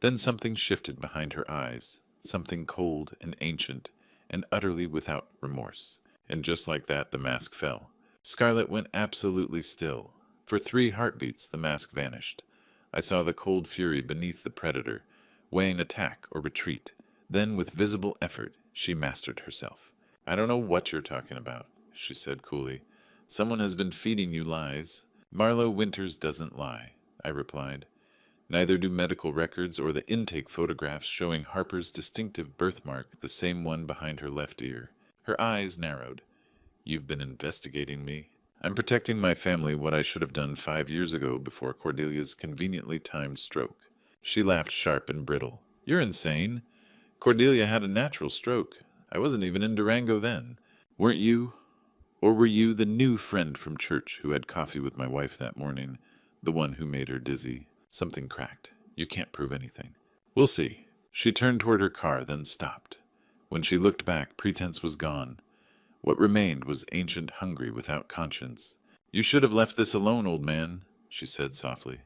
Then something shifted behind her eyes, something cold and ancient, and utterly without remorse. And just like that, the mask fell. Scarlett went absolutely still. For 3 heartbeats, the mask vanished. I saw the cold fury beneath the predator, weighing attack or retreat. Then, with visible effort, she mastered herself. I don't know what you're talking about, she said coolly. Someone has been feeding you lies. Marlowe Winters doesn't lie, I replied. Neither do medical records or the intake photographs showing Harper's distinctive birthmark, the same one behind her left ear. Her eyes narrowed. You've been investigating me. I'm protecting my family, what I should have done 5 years ago before Cordelia's conveniently timed stroke. She laughed sharp and brittle. You're insane. Cordelia had a natural stroke. I wasn't even in Durango then. Weren't you? Or were you the new friend from church who had coffee with my wife that morning, the one who made her dizzy? Something cracked. You can't prove anything. We'll see. She turned toward her car, then stopped. When she looked back, pretense was gone. What remained was ancient hungry without conscience. You should have left this alone, old man, she said softly.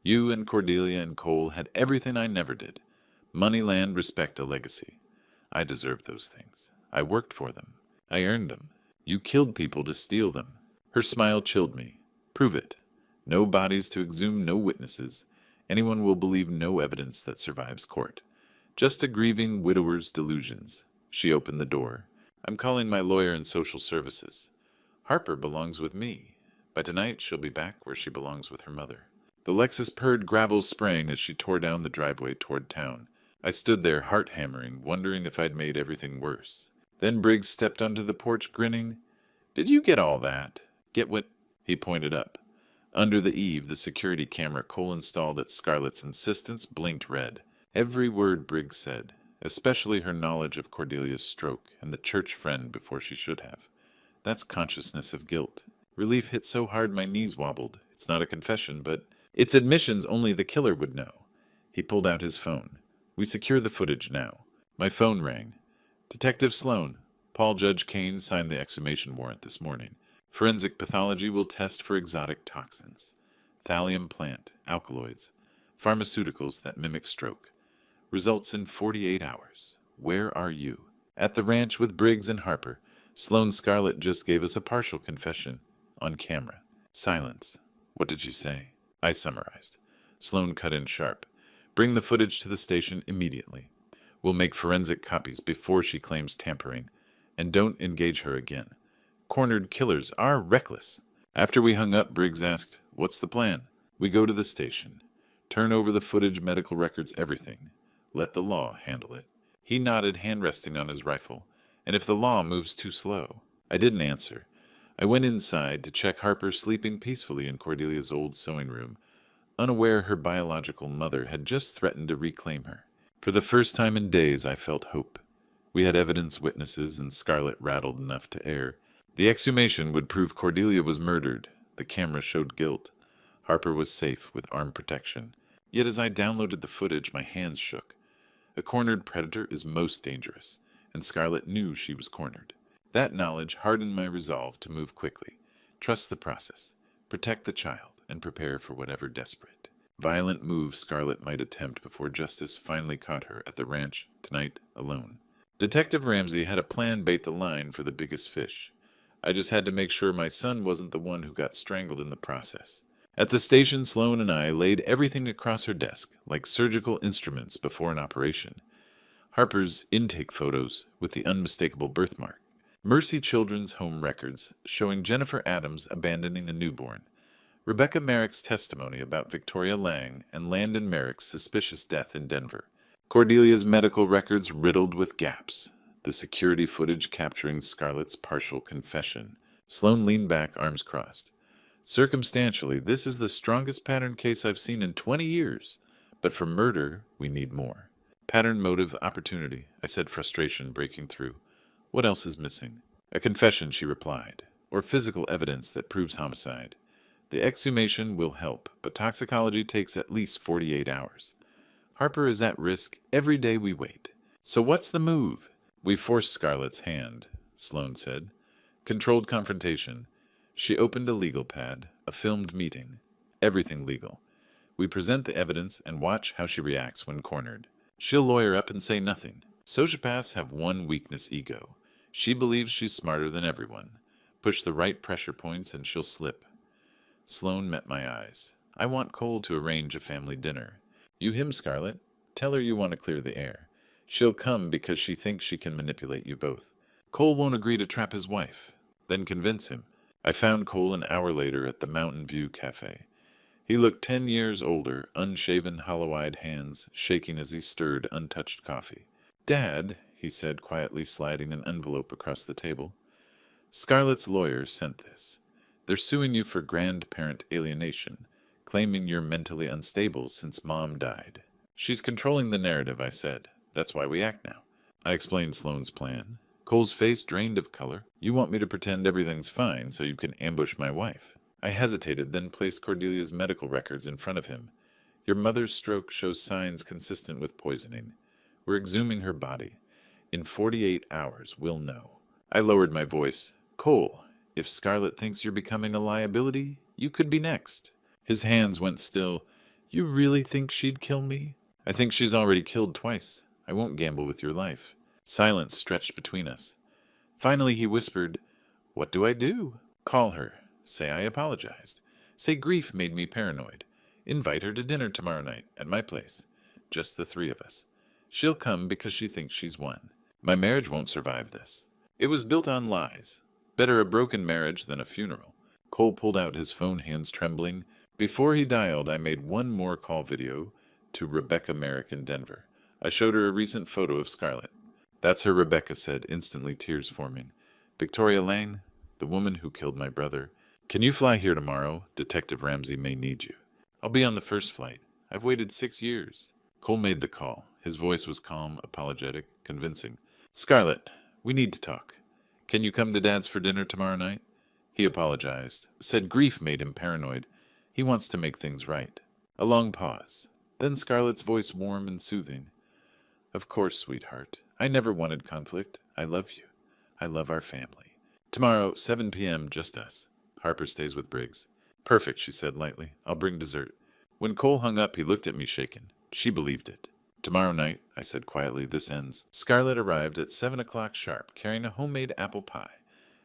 You and Cordelia and Cole had everything I never did. Money, land, respect, a legacy. I deserved those things. I worked for them. I earned them. You killed people to steal them. Her smile chilled me. Prove it. No bodies to exhume, no witnesses. Anyone will believe no evidence that survives court. Just a grieving widower's delusions. She opened the door. I'm calling my lawyer in social services. Harper belongs with me. By tonight, she'll be back where she belongs with her mother. The Lexus purred, gravel spraying as she tore down the driveway toward town. I stood there, heart hammering, wondering if I'd made everything worse. Then Briggs stepped onto the porch, grinning. Did you get all that? Get what? He pointed up. Under the eave, the security camera Cole installed at Scarlett's insistence blinked red. Every word Briggs said, especially her knowledge of Cordelia's stroke and the church friend before she should have. That's consciousness of guilt. Relief hit so hard my knees wobbled. It's not a confession, but it's admissions only the killer would know. He pulled out his phone. We secure the footage now. My phone rang. Detective Sloan. Paul Judge Kane signed the exhumation warrant this morning. Forensic pathology will test for exotic toxins, thallium plant, alkaloids, pharmaceuticals that mimic stroke. Results in 48 hours. Where are you? At the ranch with Briggs and Harper. Sloane Scarlett just gave us a partial confession. On camera. Silence. What did she say? I summarized. Sloane cut in sharp. Bring the footage to the station immediately. We'll make forensic copies before she claims tampering. And don't engage her again. Cornered killers are reckless. After we hung up, Briggs asked, "What's the plan?" We go to the station. Turn over the footage, medical records, everything. Let the law handle it. He nodded, hand resting on his rifle. And if the law moves too slow? I didn't answer. I went inside to check Harper sleeping peacefully in Cordelia's old sewing room, unaware her biological mother had just threatened to reclaim her. For the first time in days, I felt hope. We had evidence, witnesses, and Scarlett rattled enough to air. The exhumation would prove Cordelia was murdered. The camera showed guilt. Harper was safe with armed protection. Yet as I downloaded the footage, my hands shook. A cornered predator is most dangerous, and Scarlett knew she was cornered. That knowledge hardened my resolve to move quickly, trust the process, protect the child, and prepare for whatever desperate, violent move Scarlett might attempt before justice finally caught her at the ranch tonight alone. Detective Ramsey had a plan bait the line for the biggest fish. I just had to make sure my son wasn't the one who got strangled in the process. At the station, Sloane and I laid everything across her desk, like surgical instruments before an operation. Harper's intake photos with the unmistakable birthmark. Mercy Children's home records showing Jennifer Adams abandoning a newborn. Rebecca Merrick's testimony about Victoria Lang and Landon Merrick's suspicious death in Denver. Cordelia's medical records riddled with gaps. The security footage capturing Scarlett's partial confession. Sloane leaned back, arms crossed. Circumstantially, this is the strongest pattern case I've seen in 20 years. But for murder, we need more. Pattern, motive, opportunity, I said, frustration breaking through. What else is missing? A confession, she replied, or physical evidence that proves homicide. The exhumation will help, but toxicology takes at least 48 hours. Harper is at risk every day we wait. So what's the move? We forced Scarlett's hand, Sloane said. Controlled confrontation. She opened a legal pad, a filmed meeting. Everything legal. We present the evidence and watch how she reacts when cornered. She'll lawyer up and say nothing. Sociopaths have one weakness, ego. She believes she's smarter than everyone. Push the right pressure points and she'll slip. Sloane met my eyes. I want Cole to arrange a family dinner. You him, Scarlett. Tell her you want to clear the air. She'll come because she thinks she can manipulate you both. Cole won't agree to trap his wife. Then convince him. I found Cole an hour later at the Mountain View Cafe. He looked 10 years older, unshaven, hollow-eyed hands shaking as he stirred untouched coffee. Dad, he said, quietly sliding an envelope across the table. Scarlett's lawyer sent this. They're suing you for grandparent alienation, claiming you're mentally unstable since Mom died. She's controlling the narrative, I said. That's why we act now. I explained Sloane's plan. Cole's face drained of color. You want me to pretend everything's fine so you can ambush my wife. I hesitated, then placed Cordelia's medical records in front of him. Your mother's stroke shows signs consistent with poisoning. We're exhuming her body. In 48 hours, we'll know. I lowered my voice. Cole, if Scarlett thinks you're becoming a liability, you could be next. His hands went still. You really think she'd kill me? I think she's already killed twice. I won't gamble with your life. Silence stretched between us. Finally he whispered, What do I do? Call her. Say I apologized. Say grief made me paranoid. Invite her to dinner tomorrow night at my place. Just the three of us. She'll come because she thinks she's won. My marriage won't survive this. It was built on lies. Better a broken marriage than a funeral. Cole pulled out his phone, hands trembling. Before he dialed, I made one more call video to Rebecca Merrick in Denver. I showed her a recent photo of Scarlett. That's her, Rebecca said, instantly tears forming. Victoria Lang, the woman who killed my brother. Can you fly here tomorrow? Detective Ramsey may need you. I'll be on the first flight. I've waited 6 years. Cole made the call. His voice was calm, apologetic, convincing. Scarlett, we need to talk. Can you come to Dad's for dinner tomorrow night? He apologized. Said grief made him paranoid. He wants to make things right. A long pause. Then Scarlett's voice warm and soothing. Of course, sweetheart. I never wanted conflict. I love you. I love our family. Tomorrow, 7 p.m., just us. Harper stays with Briggs. Perfect, she said lightly. I'll bring dessert. When Cole hung up, he looked at me shaken. She believed it. Tomorrow night, I said quietly, this ends. Scarlett arrived at 7 o'clock sharp, carrying a homemade apple pie,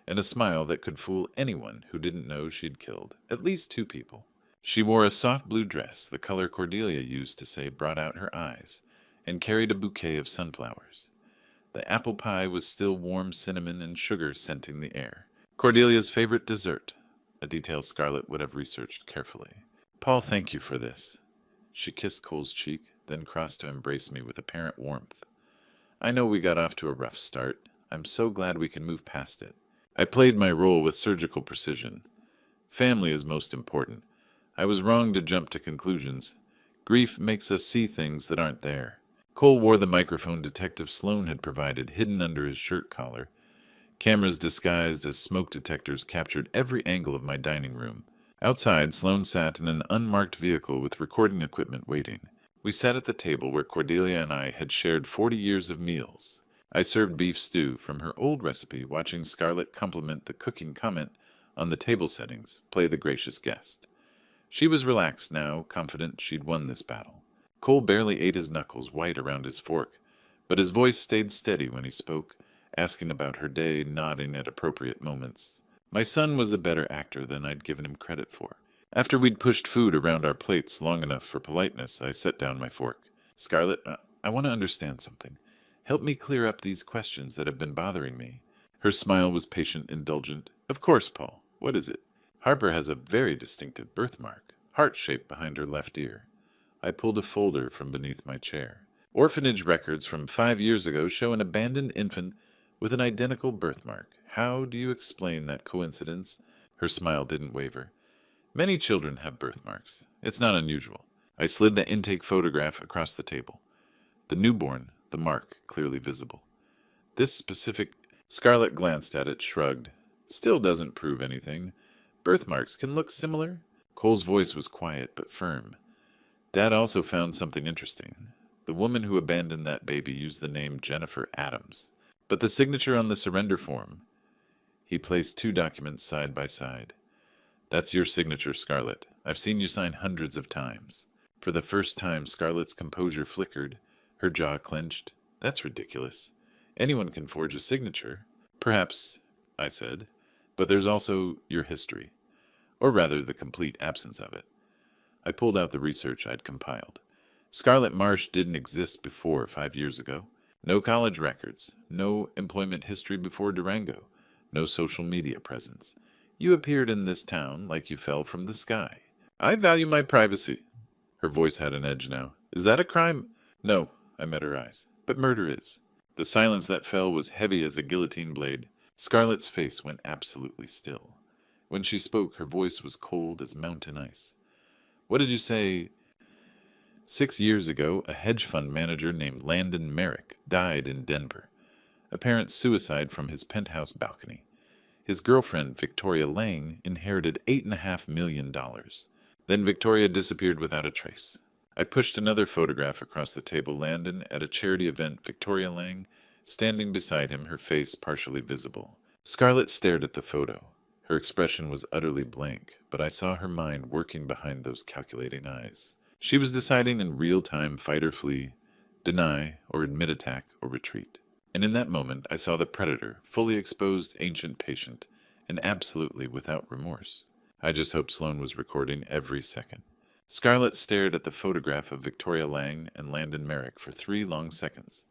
and a smile that could fool anyone who didn't know she'd killed at least 2 people. She wore a soft blue dress, the color Cordelia used to say brought out her eyes, and carried a bouquet of sunflowers. The apple pie was still warm cinnamon and sugar scenting the air. Cordelia's favorite dessert, a detail Scarlett would have researched carefully. Paul, thank you for this. She kissed Cole's cheek, then crossed to embrace me with apparent warmth. I know we got off to a rough start. I'm so glad we can move past it. I played my role with surgical precision. Family is most important. I was wrong to jump to conclusions. Grief makes us see things that aren't there. Cole wore the microphone Detective Sloan had provided, hidden under his shirt collar. Cameras disguised as smoke detectors captured every angle of my dining room. Outside, Sloan sat in an unmarked vehicle with recording equipment waiting. We sat at the table where Cordelia and I had shared 40 years of meals. I served beef stew from her old recipe, watching Scarlett compliment the cooking comment on the table settings, play the gracious guest. She was relaxed now, confident she'd won this battle. Cole barely ate his knuckles white around his fork, but his voice stayed steady when he spoke, asking about her day, nodding at appropriate moments. My son was a better actor than I'd given him credit for. After we'd pushed food around our plates long enough for politeness, I set down my fork. Scarlett, I want to understand something. Help me clear up these questions that have been bothering me. Her smile was patient, indulgent. Of course, Paul. What is it? Harper has a very distinctive birthmark, heart-shaped behind her left ear. I pulled a folder from beneath my chair. Orphanage records from 5 years ago show an abandoned infant with an identical birthmark. How do you explain that coincidence? Her smile didn't waver. Many children have birthmarks. It's not unusual. I slid the intake photograph across the table. The newborn, the mark clearly visible. This specific... Scarlett glanced at it, shrugged. Still doesn't prove anything. Birthmarks can look similar. Cole's voice was quiet but firm. Dad also found something interesting. The woman who abandoned that baby used the name Jennifer Adams. But the signature on the surrender form... He placed 2 documents side by side. That's your signature, Scarlett. I've seen you sign hundreds of times. For the first time, Scarlett's composure flickered. Her jaw clenched. That's ridiculous. Anyone can forge a signature. Perhaps, I said. But there's also your history. Or rather, the complete absence of it. I pulled out the research I'd compiled. Scarlett Marsh didn't exist before 5 years ago. No college records. No employment history before Durango. No social media presence. You appeared in this town like you fell from the sky. I value my privacy. Her voice had an edge now. Is that a crime? No, I met her eyes. But murder is. The silence that fell was heavy as a guillotine blade. Scarlett's face went absolutely still. When she spoke, her voice was cold as mountain ice. What did you say? 6 years ago, a hedge fund manager named Landon Merrick died in Denver. Apparent suicide from his penthouse balcony. His girlfriend, Victoria Lang, inherited $8.5 million. Then Victoria disappeared without a trace. I pushed another photograph across the table. Landon at a charity event, Victoria Lang, standing beside him, her face partially visible. Scarlett stared at the photo. Her expression was utterly blank, but I saw her mind working behind those calculating eyes. She was deciding in real time fight or flee, deny or admit attack or retreat. And in that moment, I saw the predator, fully exposed ancient patient, and absolutely without remorse. I just hoped Sloan was recording every second. Scarlett stared at the photograph of Victoria Lang and Landon Merrick for 3 long seconds.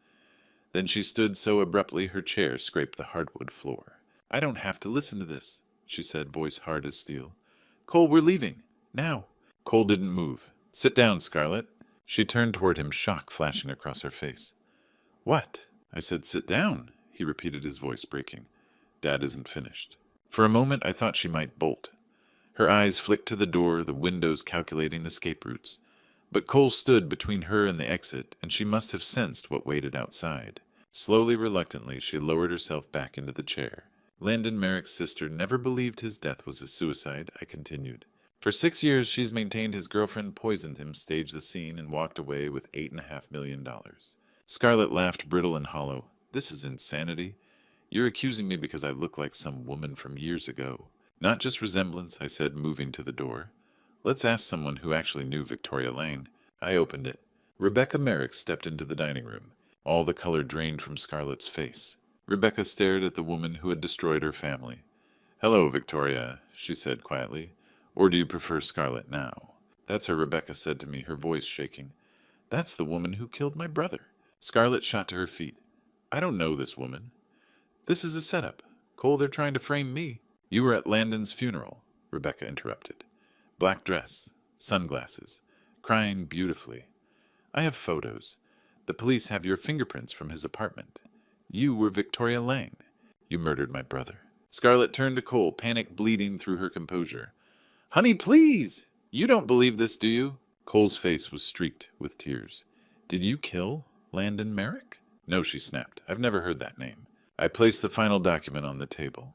Then she stood so abruptly her chair scraped the hardwood floor. I don't have to listen to this, she said, voice hard as steel. Cole, we're leaving. Now. Cole didn't move. Sit down, Scarlett. She turned toward him, shock flashing across her face. What? I said, sit down, he repeated, his voice breaking. Dad isn't finished. For a moment, I thought she might bolt. Her eyes flicked to the door, the windows calculating escape routes. But Cole stood between her and the exit, and she must have sensed what waited outside. Slowly, reluctantly, she lowered herself back into the chair. Landon Merrick's sister never believed his death was a suicide, I continued. For 6 years, she's maintained his girlfriend poisoned him, staged the scene, and walked away with $8.5 million. Scarlett laughed, brittle and hollow. This is insanity. You're accusing me because I look like some woman from years ago. Not just resemblance, I said, moving to the door. Let's ask someone who actually knew Victoria Lane. I opened it. Rebecca Merrick stepped into the dining room. All the color drained from Scarlett's face. Rebecca stared at the woman who had destroyed her family. Hello, Victoria, she said quietly. Or do you prefer Scarlett now? That's her, Rebecca said to me, her voice shaking. That's the woman who killed my brother. Scarlett shot to her feet. I don't know this woman. This is a setup. Cole, they're trying to frame me. You were at Landon's funeral, Rebecca interrupted. Black dress, sunglasses, crying beautifully. I have photos. The police have your fingerprints from his apartment. You were Victoria Lang. You murdered my brother. Scarlett turned to Cole, panic bleeding through her composure. Honey, please! You don't believe this, do you? Cole's face was streaked with tears. Did you kill Landon Merrick? No, she snapped. I've never heard that name. I placed the final document on the table.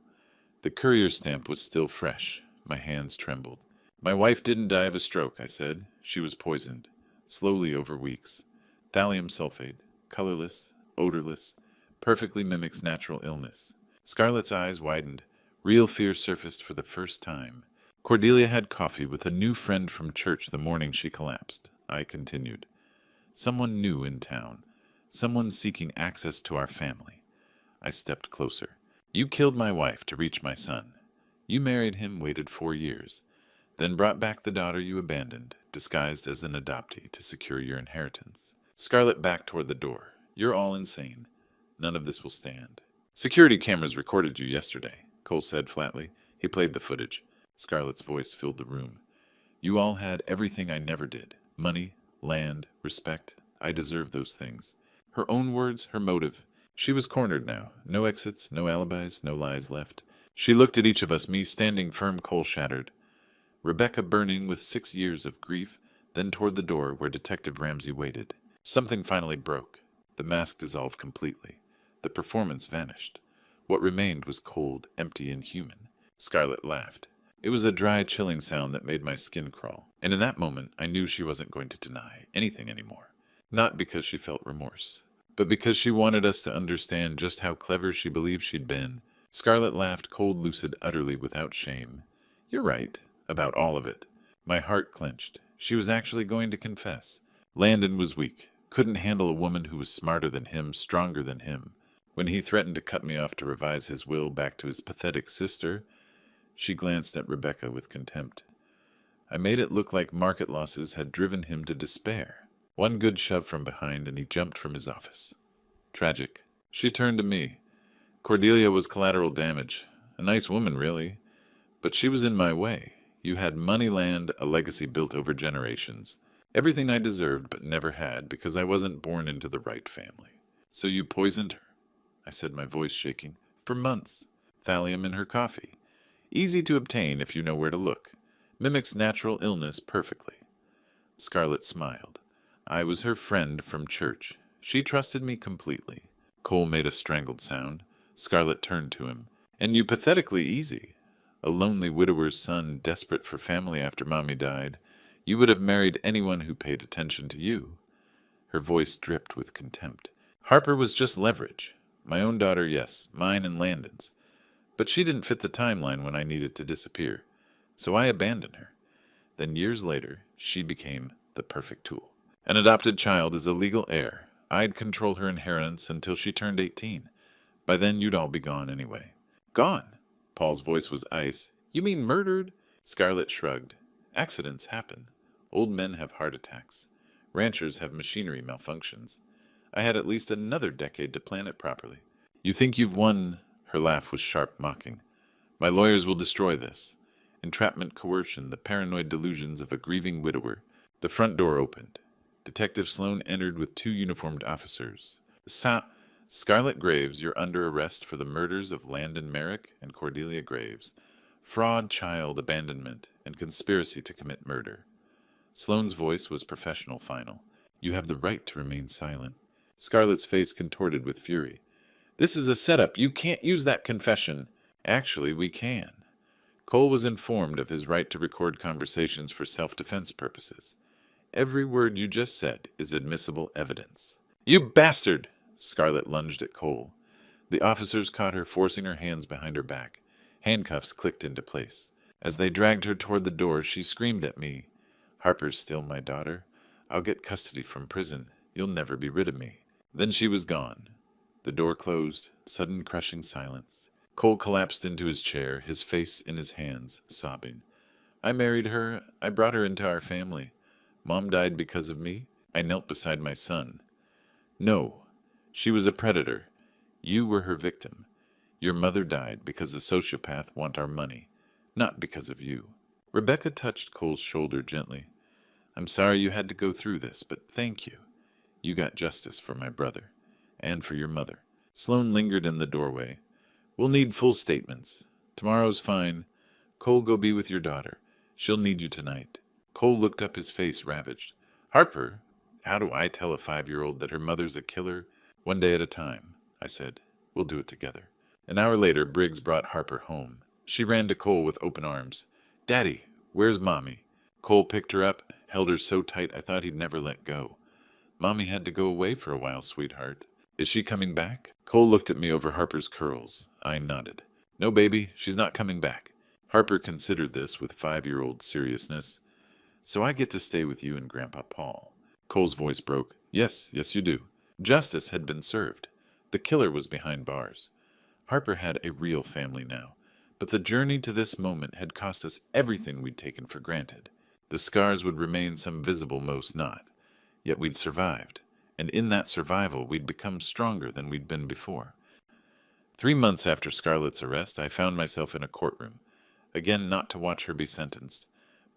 The courier stamp was still fresh. My hands trembled. My wife didn't die of a stroke, I said. She was poisoned. Slowly over weeks. Thallium sulfate. Colorless. Odorless. Perfectly mimics natural illness. Scarlett's eyes widened. Real fear surfaced for the first time. Cordelia had coffee with a new friend from church the morning she collapsed. I continued. Someone new in town. Someone seeking access to our family. I stepped closer. You killed my wife to reach my son. You married him, waited 4 years. Then brought back the daughter you abandoned, disguised as an adoptee to secure your inheritance. Scarlett backed toward the door. You're all insane. None of this will stand. Security cameras recorded you yesterday, Cole said flatly. He played the footage. Scarlett's voice filled the room. You all had everything I never did. Money, land, respect. I deserve those things. Her own words, her motive. She was cornered now. No exits, no alibis, no lies left. She looked at each of us, me standing firm, Cole shattered. Rebecca burning with 6 years of grief, then toward the door where Detective Ramsey waited. Something finally broke. The mask dissolved completely. The performance vanished. What remained was cold, empty, and human. Scarlett laughed. It was a dry, chilling sound that made my skin crawl. And in that moment, I knew she wasn't going to deny anything anymore. Not because she felt remorse, but because she wanted us to understand just how clever she believed she'd been. Scarlett laughed, cold, lucid, utterly without shame. You're right, about all of it. My heart clenched. She was actually going to confess. Landon was weak, couldn't handle a woman who was smarter than him, stronger than him. When he threatened to cut me off to revise his will back to his pathetic sister, she glanced at Rebecca with contempt. I made it look like market losses had driven him to despair. One good shove from behind and he jumped from his office. Tragic. She turned to me. Cordelia was collateral damage. A nice woman, really. But she was in my way. You had money, land, a legacy built over generations. Everything I deserved but never had because I wasn't born into the right family. So you poisoned her, I said, my voice shaking. For months. Thallium in her coffee. Easy to obtain if you know where to look. Mimics natural illness perfectly. Scarlett smiled. I was her friend from church. She trusted me completely. Cole made a strangled sound. Scarlett turned to him. And you pathetically easy. A lonely widower's son, desperate for family after Mommy died. You would have married anyone who paid attention to you. Her voice dripped with contempt. Harper was just leverage. My own daughter, yes. Mine and Landon's. But she didn't fit the timeline when I needed to disappear. So I abandoned her. Then years later, she became the perfect tool. An adopted child is a legal heir. I'd control her inheritance until she turned 18. By then, you'd all be gone anyway. Gone? Paul's voice was ice. You mean murdered? Scarlett shrugged. Accidents happen. Old men have heart attacks. Ranchers have machinery malfunctions. I had at least another decade to plan it properly. You think you've won? Her laugh was sharp, mocking. My lawyers will destroy this. Entrapment, coercion, the paranoid delusions of a grieving widower. The front door opened. Detective Sloan entered with 2 uniformed officers. Scarlett Graves, you're under arrest for the murders of Landon Merrick and Cordelia Graves. Fraud, child abandonment, and conspiracy to commit murder. Sloane's voice was professional final. You have the right to remain silent. Scarlett's face contorted with fury. This is a setup. You can't use that confession. Actually, we can. Cole was informed of his right to record conversations for self-defense purposes. Every word you just said is admissible evidence. You bastard! Scarlett lunged at Cole. The officers caught her forcing her hands behind her back. Handcuffs clicked into place. As they dragged her toward the door, she screamed at me. Harper's still my daughter. I'll get custody from prison. You'll never be rid of me. Then she was gone. The door closed, sudden crushing silence. Cole collapsed into his chair, his face in his hands, sobbing. I married her. I brought her into our family. Mom died because of me. I knelt beside my son. No, she was a predator. You were her victim. Your mother died because the sociopath want our money, not because of you. Rebecca touched Cole's shoulder gently. I'm sorry you had to go through this, but thank you. You got justice for my brother, and for your mother. Sloane lingered in the doorway. We'll need full statements. Tomorrow's fine. Cole, go be with your daughter. She'll need you tonight. Cole looked up, his face ravaged. Harper, how do I tell a 5-year-old that her mother's a killer? One day at a time, I said. We'll do it together. An hour later, Briggs brought Harper home. She ran to Cole with open arms. Daddy, where's Mommy? Cole picked her up, held her so tight I thought he'd never let go. Mommy had to go away for a while, sweetheart. Is she coming back? Cole looked at me over Harper's curls. I nodded. No, baby, she's not coming back. Harper considered this with 5-year-old seriousness. So I get to stay with you and Grandpa Paul. Cole's voice broke. Yes, you do. Justice had been served. The killer was behind bars. Harper had a real family now, but the journey to this moment had cost us everything we'd taken for granted. The scars would remain, some visible, most not. Yet we'd survived, and in that survival we'd become stronger than we'd been before. 3 months after Scarlett's arrest, I found myself in a courtroom, again not to watch her be sentenced,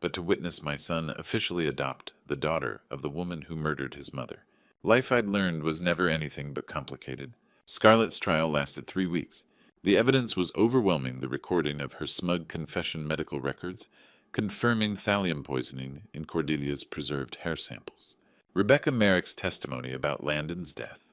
but to witness my son officially adopt the daughter of the woman who murdered his mother. Life, I'd learned, was never anything but complicated. Scarlett's trial lasted 3 weeks. The evidence was overwhelming, the recording of her smug confession medical records, confirming thallium poisoning in Cordelia's preserved hair samples. Rebecca Merrick's testimony about Landon's death.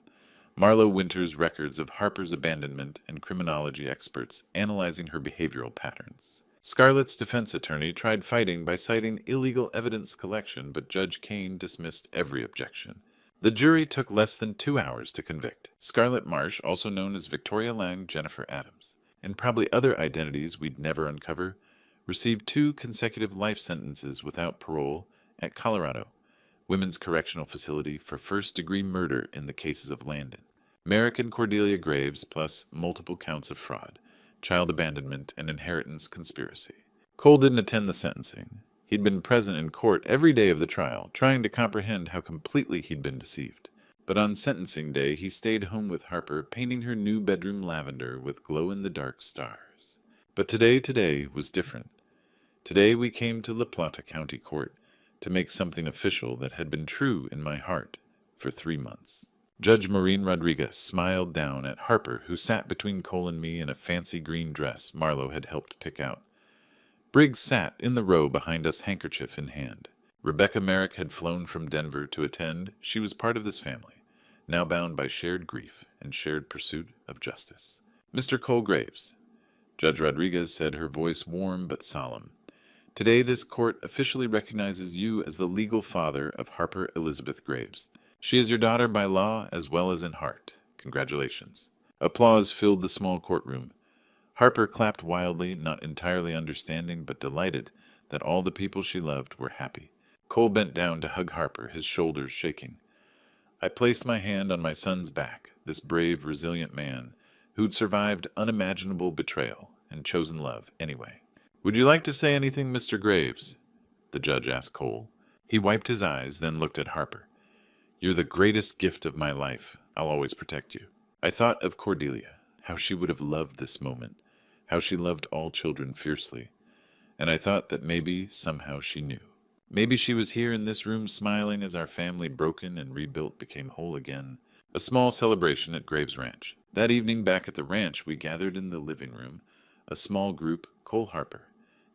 Marlo Winter's records of Harper's abandonment, and criminology experts analyzing her behavioral patterns. Scarlett's defense attorney tried fighting by citing illegal evidence collection, but Judge Kane dismissed every objection. The jury took less than 2 hours to convict. Scarlett Marsh, also known as Victoria Lang Jennifer Adams, and probably other identities we'd never uncover, received 2 consecutive life sentences without parole at Colorado Women's Correctional Facility for first-degree murder in the cases of Landon. Merrick and Cordelia Graves, plus multiple counts of fraud, child abandonment, and inheritance conspiracy. Cole didn't attend the sentencing. He'd been present in court every day of the trial, trying to comprehend how completely he'd been deceived. But on sentencing day, he stayed home with Harper, painting her new bedroom lavender with glow-in-the-dark stars. But today was different. Today we came to La Plata County Court to make something official that had been true in my heart for 3 months. Judge Maureen Rodriguez smiled down at Harper, who sat between Cole and me in a fancy green dress Marlo had helped pick out. Briggs sat in the row behind us, handkerchief in hand. Rebecca Merrick had flown from Denver to attend. She was part of this family, now bound by shared grief and shared pursuit of justice. Mr. Cole Graves, Judge Rodriguez said, her voice warm but solemn. Today this court officially recognizes you as the legal father of Harper Elizabeth Graves. She is your daughter by law as well as in heart. Congratulations. Applause filled the small courtroom. Harper clapped wildly, not entirely understanding, but delighted that all the people she loved were happy. Cole bent down to hug Harper, his shoulders shaking. I placed my hand on my son's back, this brave, resilient man, who'd survived unimaginable betrayal and chosen love anyway. Would you like to say anything, Mr. Graves? The judge asked Cole. He wiped his eyes, then looked at Harper. You're the greatest gift of my life. I'll always protect you. I thought of Cordelia, how she would have loved this moment, how she loved all children fiercely, and I thought that maybe, somehow, she knew. Maybe she was here in this room smiling as our family, broken and rebuilt, became whole again. A small celebration at Graves Ranch. That evening back at the ranch, we gathered in the living room, a small group, Cole Harper,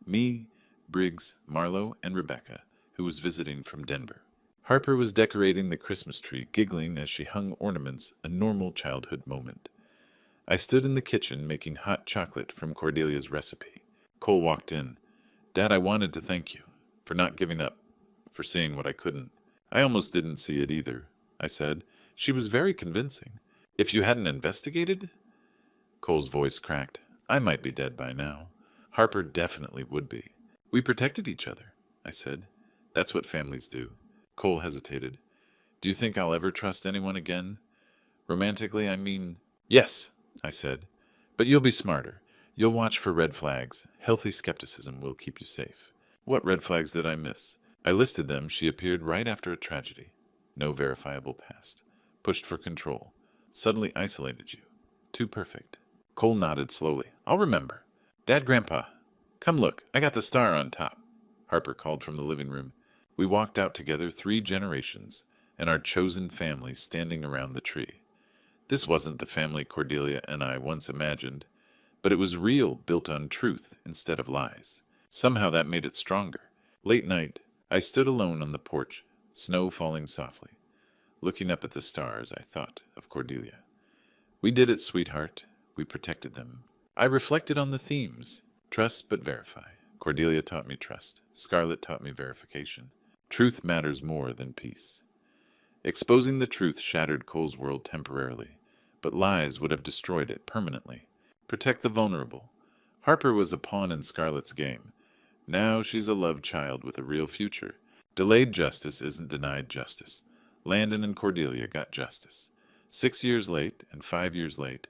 me, Briggs, Marlo, and Rebecca, who was visiting from Denver. Harper was decorating the Christmas tree, giggling as she hung ornaments, a normal childhood moment. I stood in the kitchen making hot chocolate from Cordelia's recipe. Cole walked in. Dad, I wanted to thank you for not giving up, for seeing what I couldn't. I almost didn't see it either, I said, She was very convincing. If you hadn't investigated? Cole's voice cracked. I might be dead by now. Harper definitely would be. We protected each other, I said. That's what families do. Cole hesitated. Do you think I'll ever trust anyone again? Romantically, I mean, yes, I said. But you'll be smarter. You'll watch for red flags. Healthy skepticism will keep you safe. What red flags did I miss? I listed them. She appeared right after a tragedy. No verifiable past. Pushed for control. Suddenly isolated you. Too perfect. Cole nodded slowly. I'll remember. Dad, Grandpa, come look. I got the star on top. Harper called from the living room. We walked out together 3 generations, and our chosen family standing around the tree. This wasn't the family Cordelia and I once imagined, but it was real, built on truth instead of lies. Somehow that made it stronger. Late night, I stood alone on the porch, snow falling softly. Looking up at the stars, I thought of Cordelia. We did it, sweetheart. We protected them. I reflected on the themes. Trust but verify. Cordelia taught me trust. Scarlett taught me verification. Truth matters more than peace. Exposing the truth shattered Cole's world temporarily, but lies would have destroyed it permanently. Protect the vulnerable. Harper was a pawn in Scarlett's game. Now she's a love child with a real future. Delayed justice isn't denied justice. Landon and Cordelia got justice. 6 years late and 5 years late,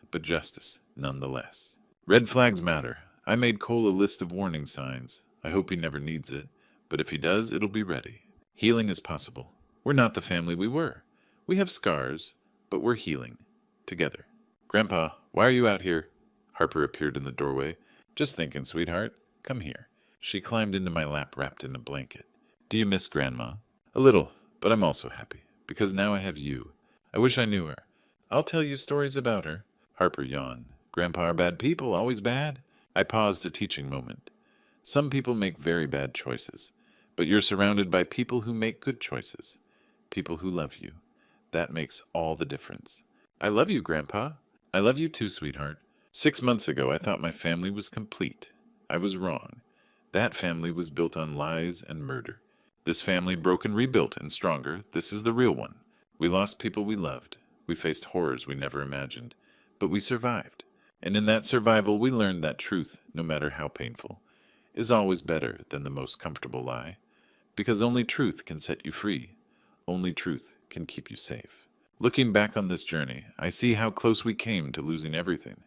but justice nonetheless. Red flags matter. I made Cole a list of warning signs. I hope he never needs it, but if he does, it'll be ready. Healing is possible. We're not the family we were. We have scars, but we're healing. Together. Grandpa, why are you out here? Harper appeared in the doorway. Just thinking, sweetheart. Come here. She climbed into my lap wrapped in a blanket. Do you miss Grandma? A little, but I'm also happy, because now I have you. I wish I knew her. I'll tell you stories about her. Harper yawned. Grandpa are bad people, always bad. I paused a teaching moment. Some people make very bad choices, but you're surrounded by people who make good choices. People who love you. That makes all the difference. I love you, Grandpa. I love you too, sweetheart. 6 months ago, I thought my family was complete. I was wrong. That family was built on lies and murder. This family broken, rebuilt, and stronger. This is the real one. We lost people we loved. We faced horrors we never imagined. But we survived. And in that survival, we learned that truth, no matter how painful, is always better than the most comfortable lie. Because only truth can set you free. Only truth can keep you safe. Looking back on this journey, I see how close we came to losing everything.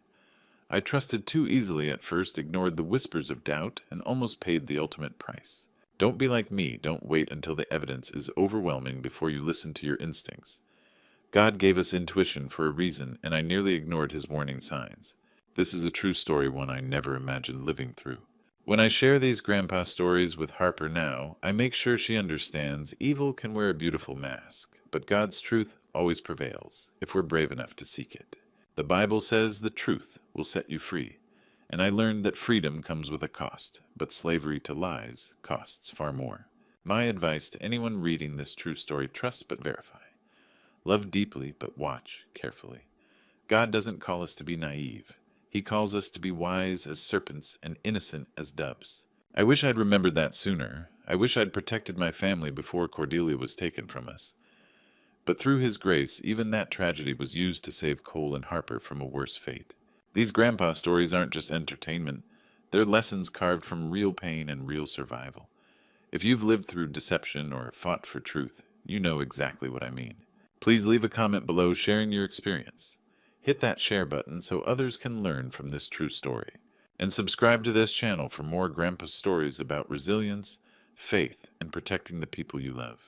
I trusted too easily at first, ignored the whispers of doubt, and almost paid the ultimate price. Don't be like me. Don't wait until the evidence is overwhelming before you listen to your instincts. God gave us intuition for a reason, and I nearly ignored his warning signs. This is a true story, one I never imagined living through. When I share these grandpa stories with Harper now, I make sure she understands evil can wear a beautiful mask, but God's truth always prevails, if we're brave enough to seek it. The Bible says the truth will set you free, and I learned that freedom comes with a cost, but slavery to lies costs far more. My advice to anyone reading this true story: trust but verify. Love deeply, but watch carefully. God doesn't call us to be naive. He calls us to be wise as serpents and innocent as doves. I wish I'd remembered that sooner. I wish I'd protected my family before Cordelia was taken from us. But through his grace, even that tragedy was used to save Cole and Harper from a worse fate. These grandpa stories aren't just entertainment. They're lessons carved from real pain and real survival. If you've lived through deception or fought for truth, you know exactly what I mean. Please leave a comment below sharing your experience. Hit that share button so others can learn from this true story. And subscribe to this channel for more grandpa stories about resilience, faith, and protecting the people you love.